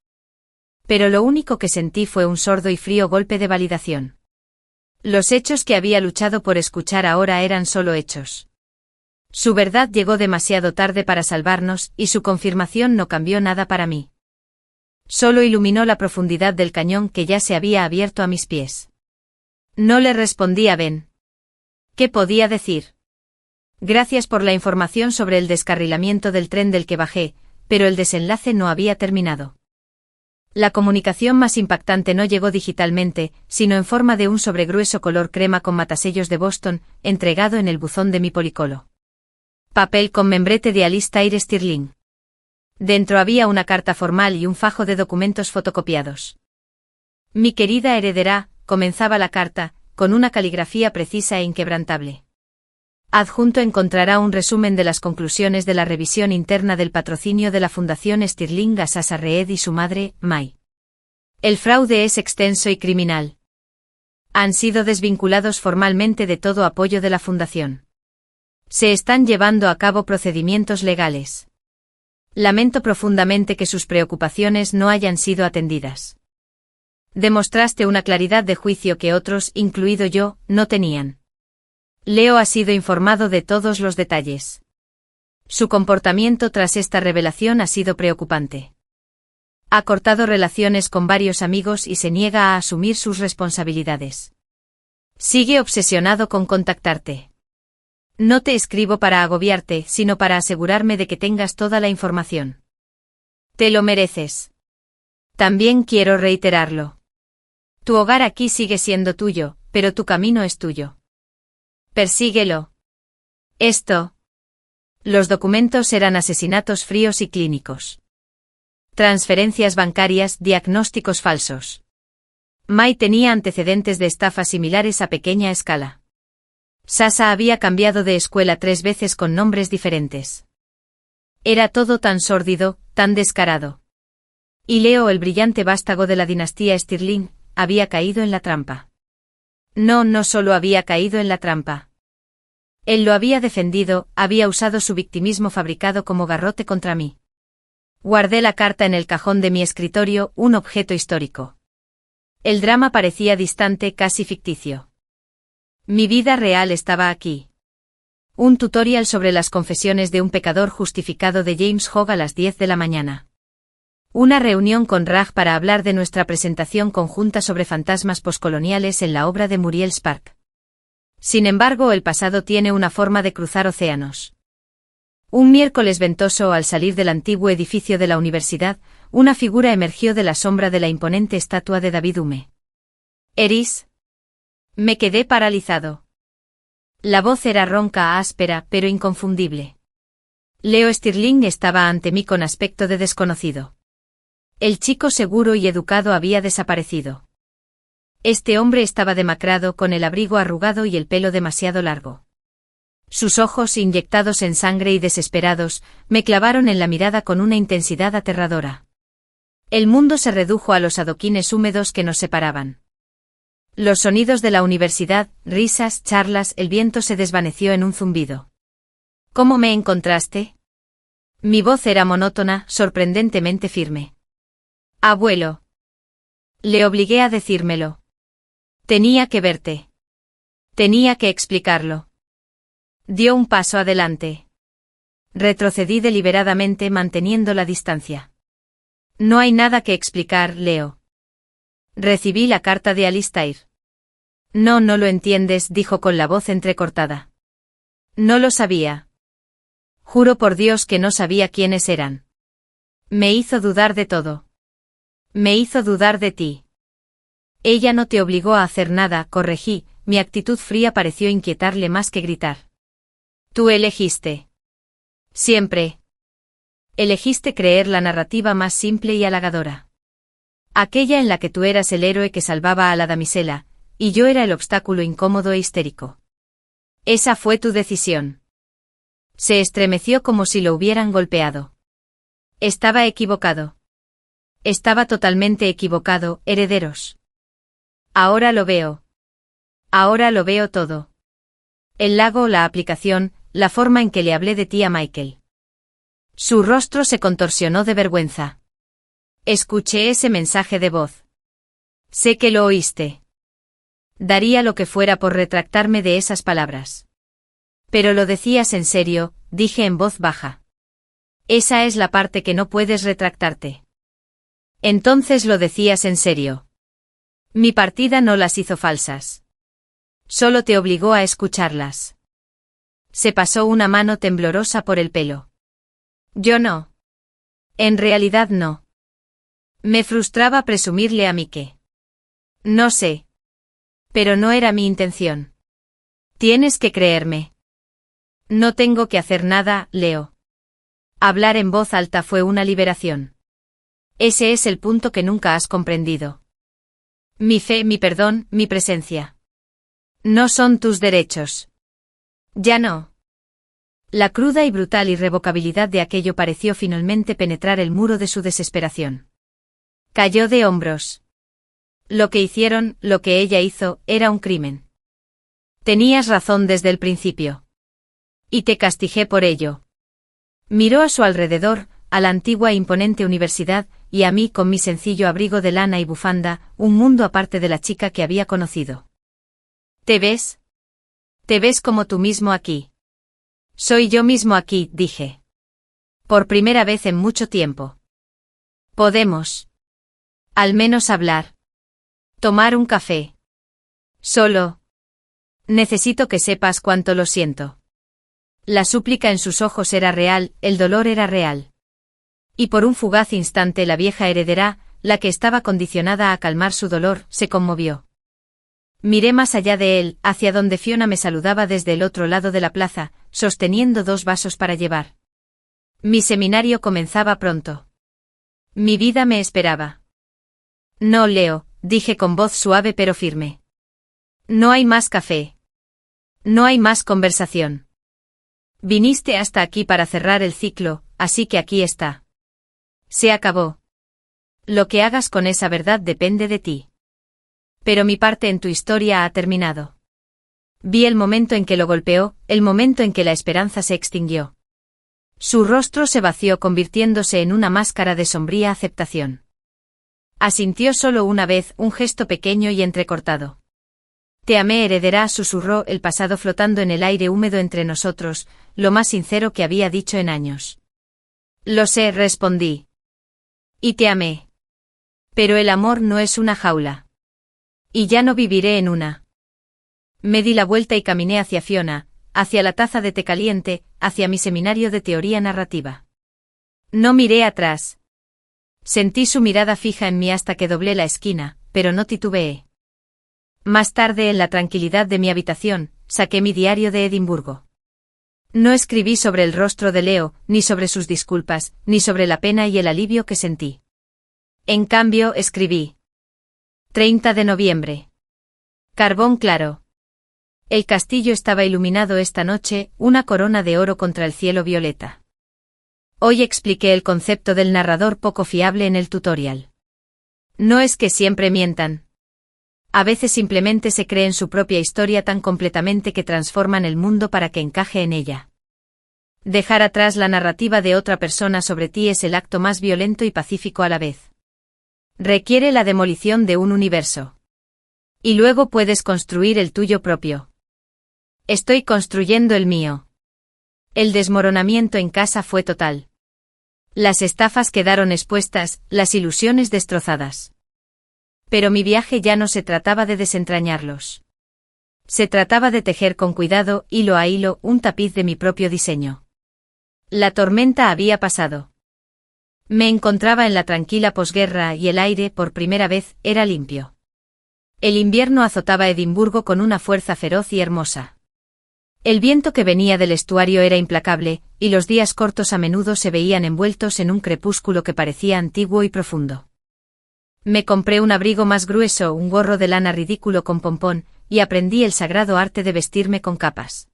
Pero lo único que sentí fue un sordo y frío golpe de validación. Los hechos que había luchado por escuchar ahora eran solo hechos. Su verdad llegó demasiado tarde para salvarnos, y su confirmación no cambió nada para mí. Solo iluminó la profundidad del cañón que ya se había abierto a mis pies. No le respondí a Ben. ¿Qué podía decir? Gracias por la información sobre el descarrilamiento del tren del que bajé, pero el desenlace no había terminado. La comunicación más impactante no llegó digitalmente, sino en forma de un sobregrueso color crema con matasellos de Boston, entregado en el buzón de mi policolo. Papel con membrete de Alice Tyre Stirling. Dentro había una carta formal y un fajo de documentos fotocopiados. Mi querida heredera, comenzaba la carta, con una caligrafía precisa e inquebrantable. Adjunto encontrará un resumen de las conclusiones de la revisión interna del patrocinio de la Fundación Stirling a Sasha Reed y su madre, Mai. El fraude es extenso y criminal. Han sido desvinculados formalmente de todo apoyo de la Fundación. Se están llevando a cabo procedimientos legales. Lamento profundamente que sus preocupaciones no hayan sido atendidas. Demostraste una claridad de juicio que otros, incluido yo, no tenían. Leo ha sido informado de todos los detalles. Su comportamiento tras esta revelación ha sido preocupante. Ha cortado relaciones con varios amigos y se niega a asumir sus responsabilidades. Sigue obsesionado con contactarte. No te escribo para agobiarte, sino para asegurarme de que tengas toda la información. Te lo mereces. También quiero reiterarlo. Tu hogar aquí sigue siendo tuyo, pero tu camino es tuyo. Persíguelo. Esto. Los documentos eran asesinatos fríos y clínicos. Transferencias bancarias, diagnósticos falsos. Mai tenía antecedentes de estafas similares a pequeña escala. Sasha había cambiado de escuela 3 veces con nombres diferentes. Era todo tan sórdido, tan descarado. Y Leo, el brillante vástago de la dinastía Stirling, había caído en la trampa. No solo había caído en la trampa. Él lo había defendido, había usado su victimismo fabricado como garrote contra mí. Guardé la carta en el cajón de mi escritorio, un objeto histórico. El drama parecía distante, casi ficticio. Mi vida real estaba aquí. Un tutorial sobre las confesiones de un pecador justificado de James Hogg a las 10 de la mañana. Una reunión con Raj para hablar de nuestra presentación conjunta sobre fantasmas poscoloniales en la obra de Muriel Spark. Sin embargo, el pasado tiene una forma de cruzar océanos. Un miércoles ventoso al salir del antiguo edificio de la universidad, una figura emergió de la sombra de la imponente estatua de David Hume. «¿Eris?» Me quedé paralizado. La voz era ronca, áspera, pero inconfundible. Leo Stirling estaba ante mí con aspecto de desconocido. El chico seguro y educado había desaparecido. Este hombre estaba demacrado, con el abrigo arrugado y el pelo demasiado largo. Sus ojos, inyectados en sangre y desesperados, me clavaron en la mirada con una intensidad aterradora. El mundo se redujo a los adoquines húmedos que nos separaban. Los sonidos de la universidad, risas, charlas, el viento se desvaneció en un zumbido. ¿Cómo me encontraste? Mi voz era monótona, sorprendentemente firme. Abuelo. Le obligué a decírmelo. Tenía que verte. Tenía que explicarlo. Dio un paso adelante. Retrocedí deliberadamente manteniendo la distancia. No hay nada que explicar, Leo. Recibí la carta de Alistair. No lo entiendes, dijo con la voz entrecortada. No lo sabía. Juro por Dios que no sabía quiénes eran. Me hizo dudar de todo. Me hizo dudar de ti. Ella no te obligó a hacer nada, corregí, mi actitud fría pareció inquietarle más que gritar. Tú elegiste. Siempre. Elegiste creer la narrativa más simple y halagadora. Aquella en la que tú eras el héroe que salvaba a la damisela, y yo era el obstáculo incómodo e histérico. Esa fue tu decisión. Se estremeció como si lo hubieran golpeado. Estaba equivocado. Estaba totalmente equivocado, herederos. Ahora lo veo. Ahora lo veo todo. El lago, la aplicación, la forma en que le hablé de ti a Michael. Su rostro se contorsionó de vergüenza. Escuché ese mensaje de voz. Sé que lo oíste. Daría lo que fuera por retractarme de esas palabras. Pero lo decías en serio, dije en voz baja. Esa es la parte que no puedes retractarte. Entonces lo decías en serio. Mi partida no las hizo falsas. Solo te obligó a escucharlas. Se pasó una mano temblorosa por el pelo. Yo no. En realidad no. Me frustraba presumirle a mí que. No sé. Pero no era mi intención. Tienes que creerme. No tengo que hacer nada, Leo. Hablar en voz alta fue una liberación. Ese es el punto que nunca has comprendido. Mi fe, mi perdón, mi presencia. No son tus derechos. Ya no. La cruda y brutal irrevocabilidad de aquello pareció finalmente penetrar el muro de su desesperación. Cayó de hombros. Lo que hicieron, lo que ella hizo, era un crimen. Tenías razón desde el principio. Y te castigué por ello. Miró a su alrededor, a la antigua e imponente universidad, y a mí con mi sencillo abrigo de lana y bufanda, un mundo aparte de la chica que había conocido. ¿Te ves? ¿Te ves como tú mismo aquí? Soy yo mismo aquí, dije. Por primera vez en mucho tiempo. Podemos. Al menos hablar. Tomar un café. Solo. Necesito que sepas cuánto lo siento. La súplica en sus ojos era real, el dolor era real. Y por un fugaz instante la vieja heredera, la que estaba condicionada a calmar su dolor, se conmovió. Miré más allá de él, hacia donde Fiona me saludaba desde el otro lado de la plaza, sosteniendo 2 vasos para llevar. Mi seminario comenzaba pronto. Mi vida me esperaba. No, Leo, dije con voz suave pero firme. No hay más café. No hay más conversación. Viniste hasta aquí para cerrar el ciclo, así que aquí está. Se acabó. Lo que hagas con esa verdad depende de ti. Pero mi parte en tu historia ha terminado. Vi el momento en que lo golpeó, el momento en que la esperanza se extinguió. Su rostro se vació convirtiéndose en una máscara de sombría aceptación. Asintió solo una vez, un gesto pequeño y entrecortado. Te amé, heredera, susurró, el pasado flotando en el aire húmedo entre nosotros, lo más sincero que había dicho en años. Lo sé, respondí. Y te amé. Pero el amor no es una jaula. Y ya no viviré en una. Me di la vuelta y caminé hacia Fiona, hacia la taza de té caliente, hacia mi seminario de teoría narrativa. No miré atrás. Sentí su mirada fija en mí hasta que doblé la esquina, pero no titubeé. Más tarde, en la tranquilidad de mi habitación, saqué mi diario de Edimburgo. No escribí sobre el rostro de Leo, ni sobre sus disculpas, ni sobre la pena y el alivio que sentí. En cambio, escribí. 30 de noviembre. Carbón claro. El castillo estaba iluminado esta noche, una corona de oro contra el cielo violeta. Hoy expliqué el concepto del narrador poco fiable en el tutorial. No es que siempre mientan. A veces simplemente se creen su propia historia tan completamente que transforman el mundo para que encaje en ella. Dejar atrás la narrativa de otra persona sobre ti es el acto más violento y pacífico a la vez. Requiere la demolición de un universo. Y luego puedes construir el tuyo propio. Estoy construyendo el mío. El desmoronamiento en casa fue total. Las estafas quedaron expuestas, las ilusiones destrozadas. Pero mi viaje ya no se trataba de desentrañarlos. Se trataba de tejer con cuidado, hilo a hilo, un tapiz de mi propio diseño. La tormenta había pasado. Me encontraba en la tranquila posguerra y el aire, por primera vez, era limpio. El invierno azotaba Edimburgo con una fuerza feroz y hermosa. El viento que venía del estuario era implacable, y los días cortos a menudo se veían envueltos en un crepúsculo que parecía antiguo y profundo. Me compré un abrigo más grueso, un gorro de lana ridículo con pompón, y aprendí el sagrado arte de vestirme con capas.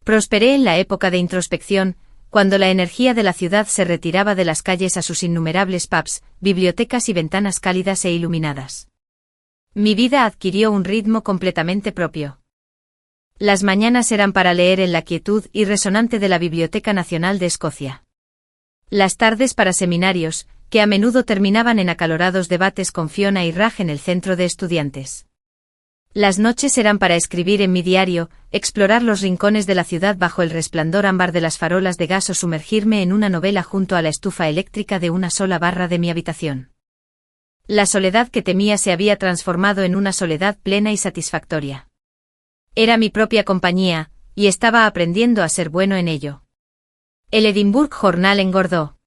Prosperé en la época de introspección, cuando la energía de la ciudad se retiraba de las calles a sus innumerables pubs, bibliotecas y ventanas cálidas e iluminadas. Mi vida adquirió un ritmo completamente propio. Las mañanas eran para leer en la quietud y resonante de la Biblioteca Nacional de Escocia. Las tardes para seminarios, que a menudo terminaban en acalorados debates con Fiona y Raj en el centro de estudiantes. Las noches eran para escribir en mi diario, explorar los rincones de la ciudad bajo el resplandor ámbar de las farolas de gas o sumergirme en una novela junto a la estufa eléctrica de una sola barra de mi habitación. La soledad que temía se había transformado en una soledad plena y satisfactoria. Era mi propia compañía, y estaba aprendiendo a ser bueno en ello. El Edinburgh Journal engordó.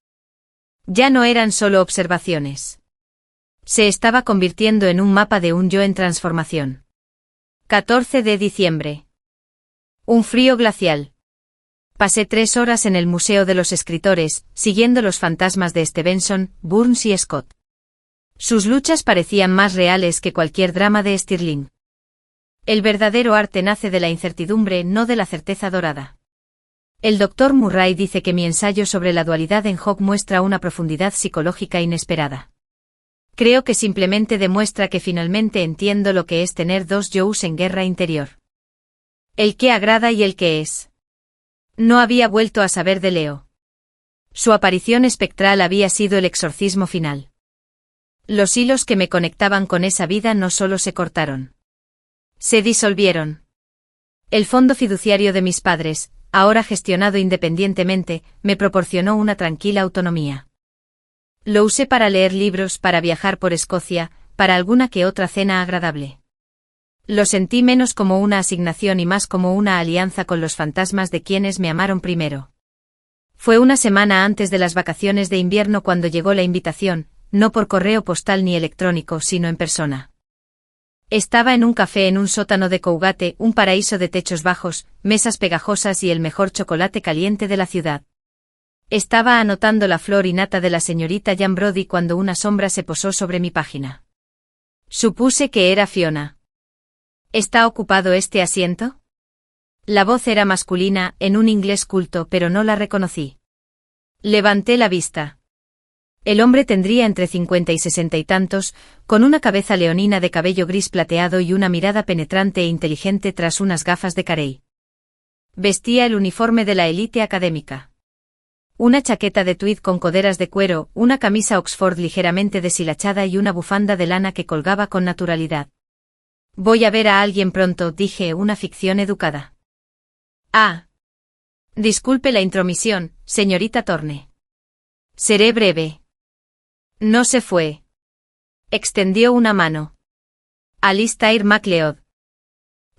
Ya no eran solo observaciones. Se estaba convirtiendo en un mapa de un yo en transformación. 14 de diciembre. Un frío glacial. Pasé 3 horas en el Museo de los Escritores, siguiendo los fantasmas de Stevenson, Burns y Scott. Sus luchas parecían más reales que cualquier drama de Stirling. El verdadero arte nace de la incertidumbre, no de la certeza dorada. El Dr. Murray dice que mi ensayo sobre la dualidad en Hogg muestra una profundidad psicológica inesperada. Creo que simplemente demuestra que finalmente entiendo lo que es tener dos yous en guerra interior. El que agrada y el que es. No había vuelto a saber de Leo. Su aparición espectral había sido el exorcismo final. Los hilos que me conectaban con esa vida no solo se cortaron. Se disolvieron. El fondo fiduciario de mis padres, ahora gestionado independientemente, me proporcionó una tranquila autonomía. Lo usé para leer libros, para viajar por Escocia, para alguna que otra cena agradable. Lo sentí menos como una asignación y más como una alianza con los fantasmas de quienes me amaron primero. Fue una semana antes de las vacaciones de invierno cuando llegó la invitación, no por correo postal ni electrónico, sino en persona. Estaba en un café en un sótano de Cougate, un paraíso de techos bajos, mesas pegajosas y el mejor chocolate caliente de la ciudad. Estaba anotando la flor y nata de la señorita Jan Brody cuando una sombra se posó sobre mi página. Supuse que era Fiona. ¿Está ocupado este asiento? La voz era masculina, en un inglés culto, pero no la reconocí. Levanté la vista. El hombre tendría entre 50 y 60 y tantos, con una cabeza leonina de cabello gris plateado y una mirada penetrante e inteligente tras unas gafas de carey. Vestía el uniforme de la élite académica. Una chaqueta de tweed con coderas de cuero, una camisa Oxford ligeramente deshilachada y una bufanda de lana que colgaba con naturalidad. Voy a ver a alguien pronto, dije, una ficción educada. Ah. Disculpe la intromisión, señorita Thorne. Seré breve. No se fue. Extendió una mano. Alistair MacLeod.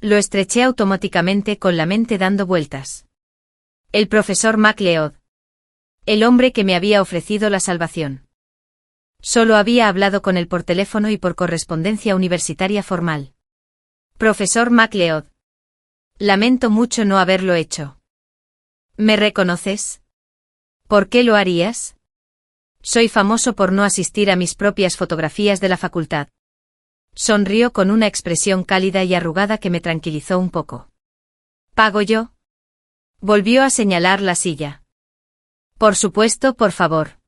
Lo estreché automáticamente con la mente dando vueltas. El profesor MacLeod. El hombre que me había ofrecido la salvación. Solo había hablado con él por teléfono y por correspondencia universitaria formal. Profesor MacLeod. Lamento mucho no haberlo hecho. ¿Me reconoces? ¿Por qué lo harías? Soy famoso por no asistir a mis propias fotografías de la facultad. Sonrió con una expresión cálida y arrugada que me tranquilizó un poco. ¿Pago yo? Volvió a señalar la silla. Por supuesto, por favor.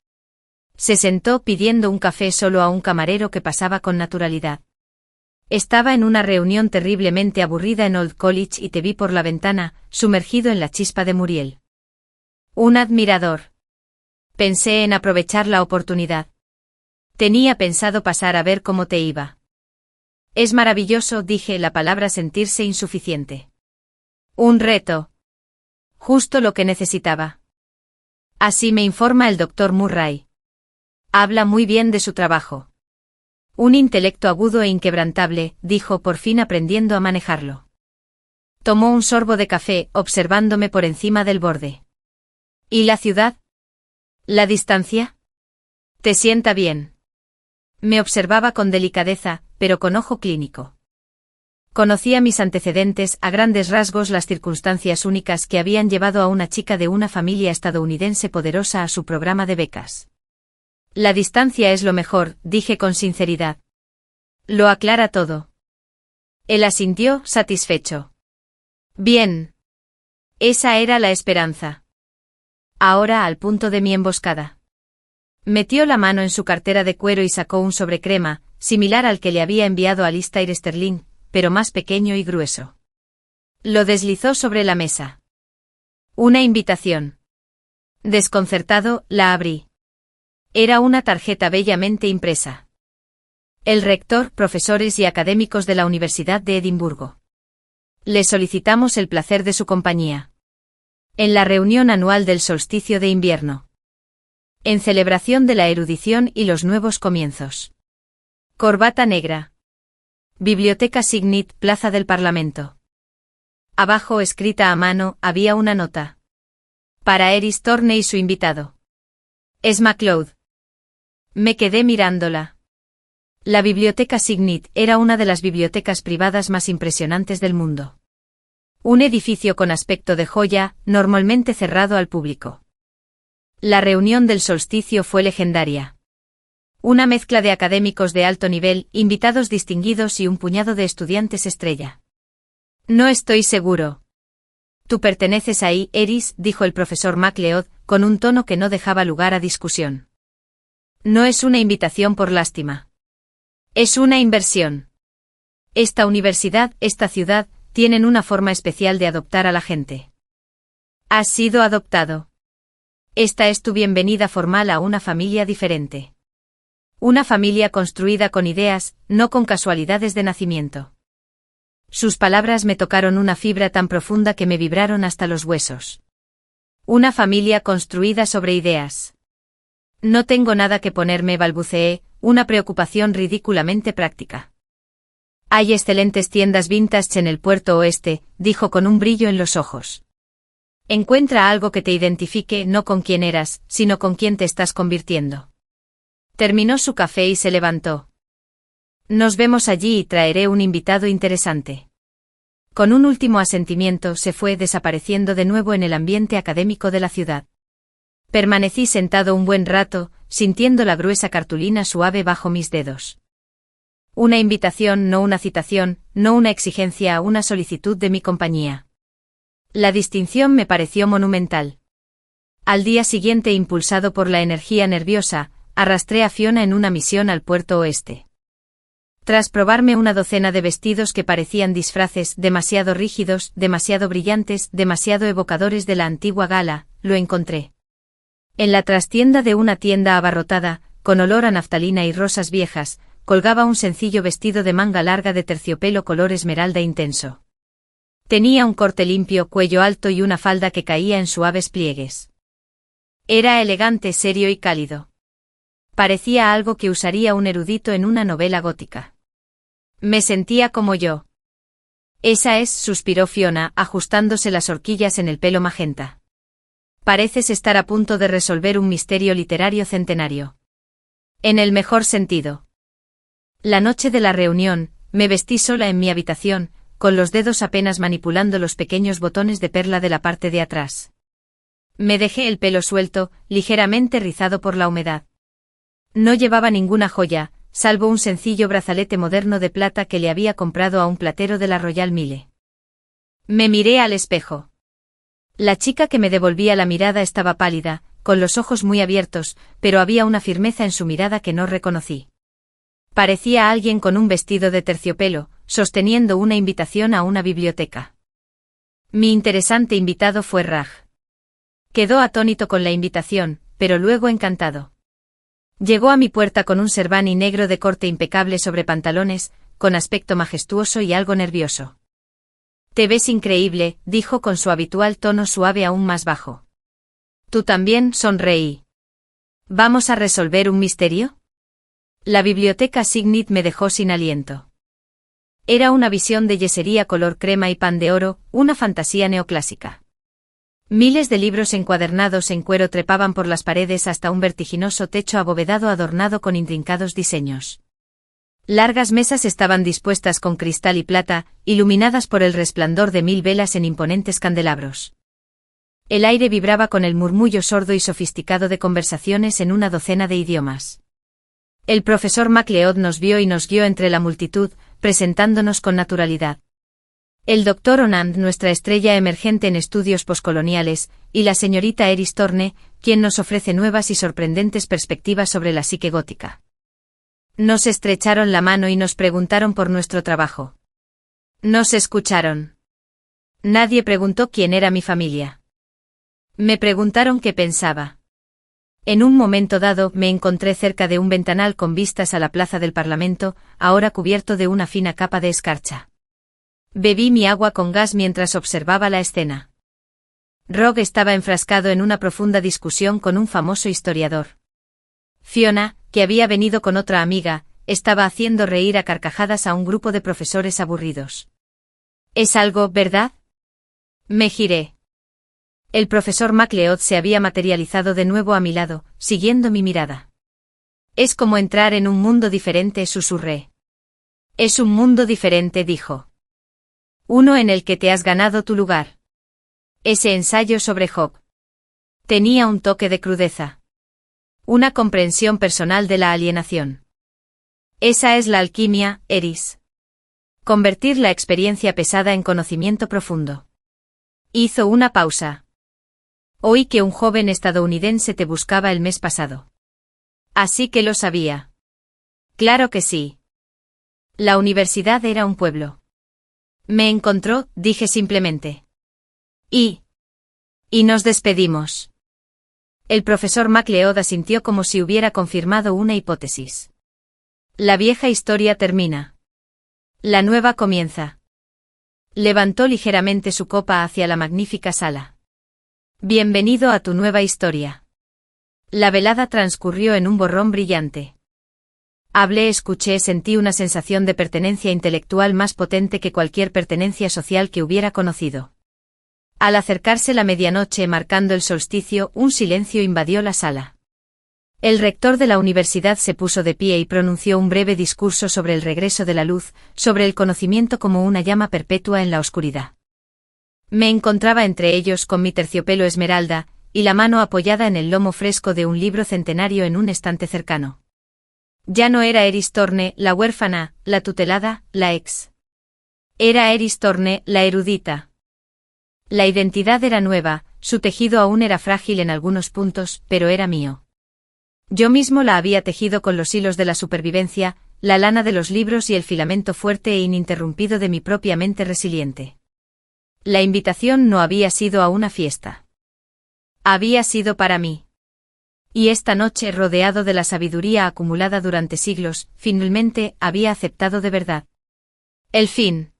Se sentó pidiendo un café solo a un camarero que pasaba con naturalidad. Estaba en una reunión terriblemente aburrida en Old College y te vi por la ventana, sumergido en la chispa de Muriel. Un admirador. Pensé en aprovechar la oportunidad. Tenía pensado pasar a ver cómo te iba. Es maravilloso, dije, la palabra sentirse insuficiente. Un reto. Justo lo que necesitaba. Así me informa el doctor Murray. Habla muy bien de su trabajo. Un intelecto agudo e inquebrantable, dijo, por fin aprendiendo a manejarlo. Tomó un sorbo de café, observándome por encima del borde. ¿Y la ciudad? ¿La distancia? ¿Te sienta bien? Me observaba con delicadeza, pero con ojo clínico. Conocía mis antecedentes, a grandes rasgos las circunstancias únicas que habían llevado a una chica de una familia estadounidense poderosa a su programa de becas. La distancia es lo mejor, dije con sinceridad. Lo aclara todo. Él asintió, satisfecho. Bien. Esa era la esperanza. Ahora al punto de mi emboscada. Metió la mano en su cartera de cuero y sacó un sobrecrema, similar al que le había enviado Alistair Sterling, pero más pequeño y grueso. Lo deslizó sobre la mesa. Una invitación. Desconcertado, la abrí. Era una tarjeta bellamente impresa. El rector, profesores y académicos de la Universidad de Edimburgo. Le solicitamos el placer de su compañía. En la reunión anual del solsticio de invierno. En celebración de la erudición y los nuevos comienzos. Corbata negra. Biblioteca Signit, Plaza del Parlamento. Abajo, escrita a mano, había una nota. Para Eris Thorne y su invitado. Es MacLeod. Me quedé mirándola. La Biblioteca Signit era una de las bibliotecas privadas más impresionantes del mundo. Un edificio con aspecto de joya, normalmente cerrado al público. La reunión del solsticio fue legendaria. Una mezcla de académicos de alto nivel, invitados distinguidos y un puñado de estudiantes estrella. No estoy seguro. Tú perteneces ahí, Eris, dijo el profesor MacLeod, con un tono que no dejaba lugar a discusión. No es una invitación por lástima. Es una inversión. Esta universidad, esta ciudad, tienen una forma especial de adoptar a la gente. Has sido adoptado. Esta es tu bienvenida formal a una familia diferente. Una familia construida con ideas, no con casualidades de nacimiento. Sus palabras me tocaron una fibra tan profunda que me vibraron hasta los huesos. Una familia construida sobre ideas. No tengo nada que ponerme, balbuceé, una preocupación ridículamente práctica. Hay excelentes tiendas vintage en el puerto oeste, dijo con un brillo en los ojos. Encuentra algo que te identifique no con quién eras, sino con quién te estás convirtiendo. Terminó su café y se levantó. Nos vemos allí y traeré un invitado interesante. Con un último asentimiento se fue desapareciendo de nuevo en el ambiente académico de la ciudad. Permanecí sentado un buen rato, sintiendo la gruesa cartulina suave bajo mis dedos. Una invitación, no una citación, no una exigencia, una solicitud de mi compañía. La distinción me pareció monumental. Al día siguiente, impulsado por la energía nerviosa, arrastré a Fiona en una misión al puerto oeste. Tras probarme una docena de vestidos que parecían disfraces demasiado rígidos, demasiado brillantes, demasiado evocadores de la antigua gala, lo encontré. En la trastienda de una tienda abarrotada, con olor a naftalina y rosas viejas, colgaba un sencillo vestido de manga larga de terciopelo color esmeralda intenso. Tenía un corte limpio, cuello alto y una falda que caía en suaves pliegues. Era elegante, serio y cálido. Parecía algo que usaría un erudito en una novela gótica. Me sentía como yo. Esa es, suspiró Fiona, ajustándose las horquillas en el pelo magenta. Pareces estar a punto de resolver un misterio literario centenario. En el mejor sentido. La noche de la reunión, me vestí sola en mi habitación, con los dedos apenas manipulando los pequeños botones de perla de la parte de atrás. Me dejé el pelo suelto, ligeramente rizado por la humedad. No llevaba ninguna joya, salvo un sencillo brazalete moderno de plata que le había comprado a un platero de la Royal Mile. Me miré al espejo. La chica que me devolvía la mirada estaba pálida, con los ojos muy abiertos, pero había una firmeza en su mirada que no reconocí. Parecía alguien con un vestido de terciopelo, sosteniendo una invitación a una biblioteca. Mi interesante invitado fue Raj. Quedó atónito con la invitación, pero luego encantado. Llegó a mi puerta con un Servani negro de corte impecable sobre pantalones, con aspecto majestuoso y algo nervioso. «Te ves increíble», dijo con su habitual tono suave aún más bajo. «Tú también», sonreí. «¿Vamos a resolver un misterio?» La biblioteca Signet me dejó sin aliento. Era una visión de yesería color crema y pan de oro, una fantasía neoclásica. Miles de libros encuadernados en cuero trepaban por las paredes hasta un vertiginoso techo abovedado adornado con intrincados diseños. Largas mesas estaban dispuestas con cristal y plata, iluminadas por el resplandor de 1000 velas en imponentes candelabros. El aire vibraba con el murmullo sordo y sofisticado de conversaciones en una docena de idiomas. El profesor MacLeod nos vio y nos guió entre la multitud, presentándonos con naturalidad. El doctor Onand, nuestra estrella emergente en estudios poscoloniales, y la señorita Eris Thorne, quien nos ofrece nuevas y sorprendentes perspectivas sobre la psique gótica. Nos estrecharon la mano y nos preguntaron por nuestro trabajo. Nos escucharon. Nadie preguntó quién era mi familia. Me preguntaron qué pensaba. En un momento dado me encontré cerca de un ventanal con vistas a la plaza del Parlamento, ahora cubierto de una fina capa de escarcha. Bebí mi agua con gas mientras observaba la escena. Rogue estaba enfrascado en una profunda discusión con un famoso historiador. Fiona, que había venido con otra amiga, estaba haciendo reír a carcajadas a un grupo de profesores aburridos. ¿Es algo, verdad? Me giré. El profesor MacLeod se había materializado de nuevo a mi lado, siguiendo mi mirada. Es como entrar en un mundo diferente, susurré. Es un mundo diferente, dijo. Uno en el que te has ganado tu lugar. Ese ensayo sobre Job. Tenía un toque de crudeza. Una comprensión personal de la alienación. Esa es la alquimia, Eris. Convertir la experiencia pesada en conocimiento profundo. Hizo una pausa. Oí que un joven estadounidense te buscaba el mes pasado. Así que lo sabía. Claro que sí. La universidad era un pueblo. Me encontró, dije simplemente. Y nos despedimos. El profesor MacLeod asintió como si hubiera confirmado una hipótesis. La vieja historia termina. La nueva comienza. Levantó ligeramente su copa hacia la magnífica sala. Bienvenido a tu nueva historia. La velada transcurrió en un borrón brillante. Hablé, escuché, sentí una sensación de pertenencia intelectual más potente que cualquier pertenencia social que hubiera conocido. Al acercarse la medianoche marcando el solsticio, un silencio invadió la sala. El rector de la universidad se puso de pie y pronunció un breve discurso sobre el regreso de la luz, sobre el conocimiento como una llama perpetua en la oscuridad. Me encontraba entre ellos con mi terciopelo esmeralda, y la mano apoyada en el lomo fresco de un libro centenario en un estante cercano. Ya no era Eris Thorne, la huérfana, la tutelada, la ex. Era Eris Thorne, la erudita. La identidad era nueva, su tejido aún era frágil en algunos puntos, pero era mío. Yo mismo la había tejido con los hilos de la supervivencia, la lana de los libros y el filamento fuerte e ininterrumpido de mi propia mente resiliente. La invitación no había sido a una fiesta. Había sido para mí. Y esta noche, rodeado de la sabiduría acumulada durante siglos, finalmente había aceptado de verdad. El fin.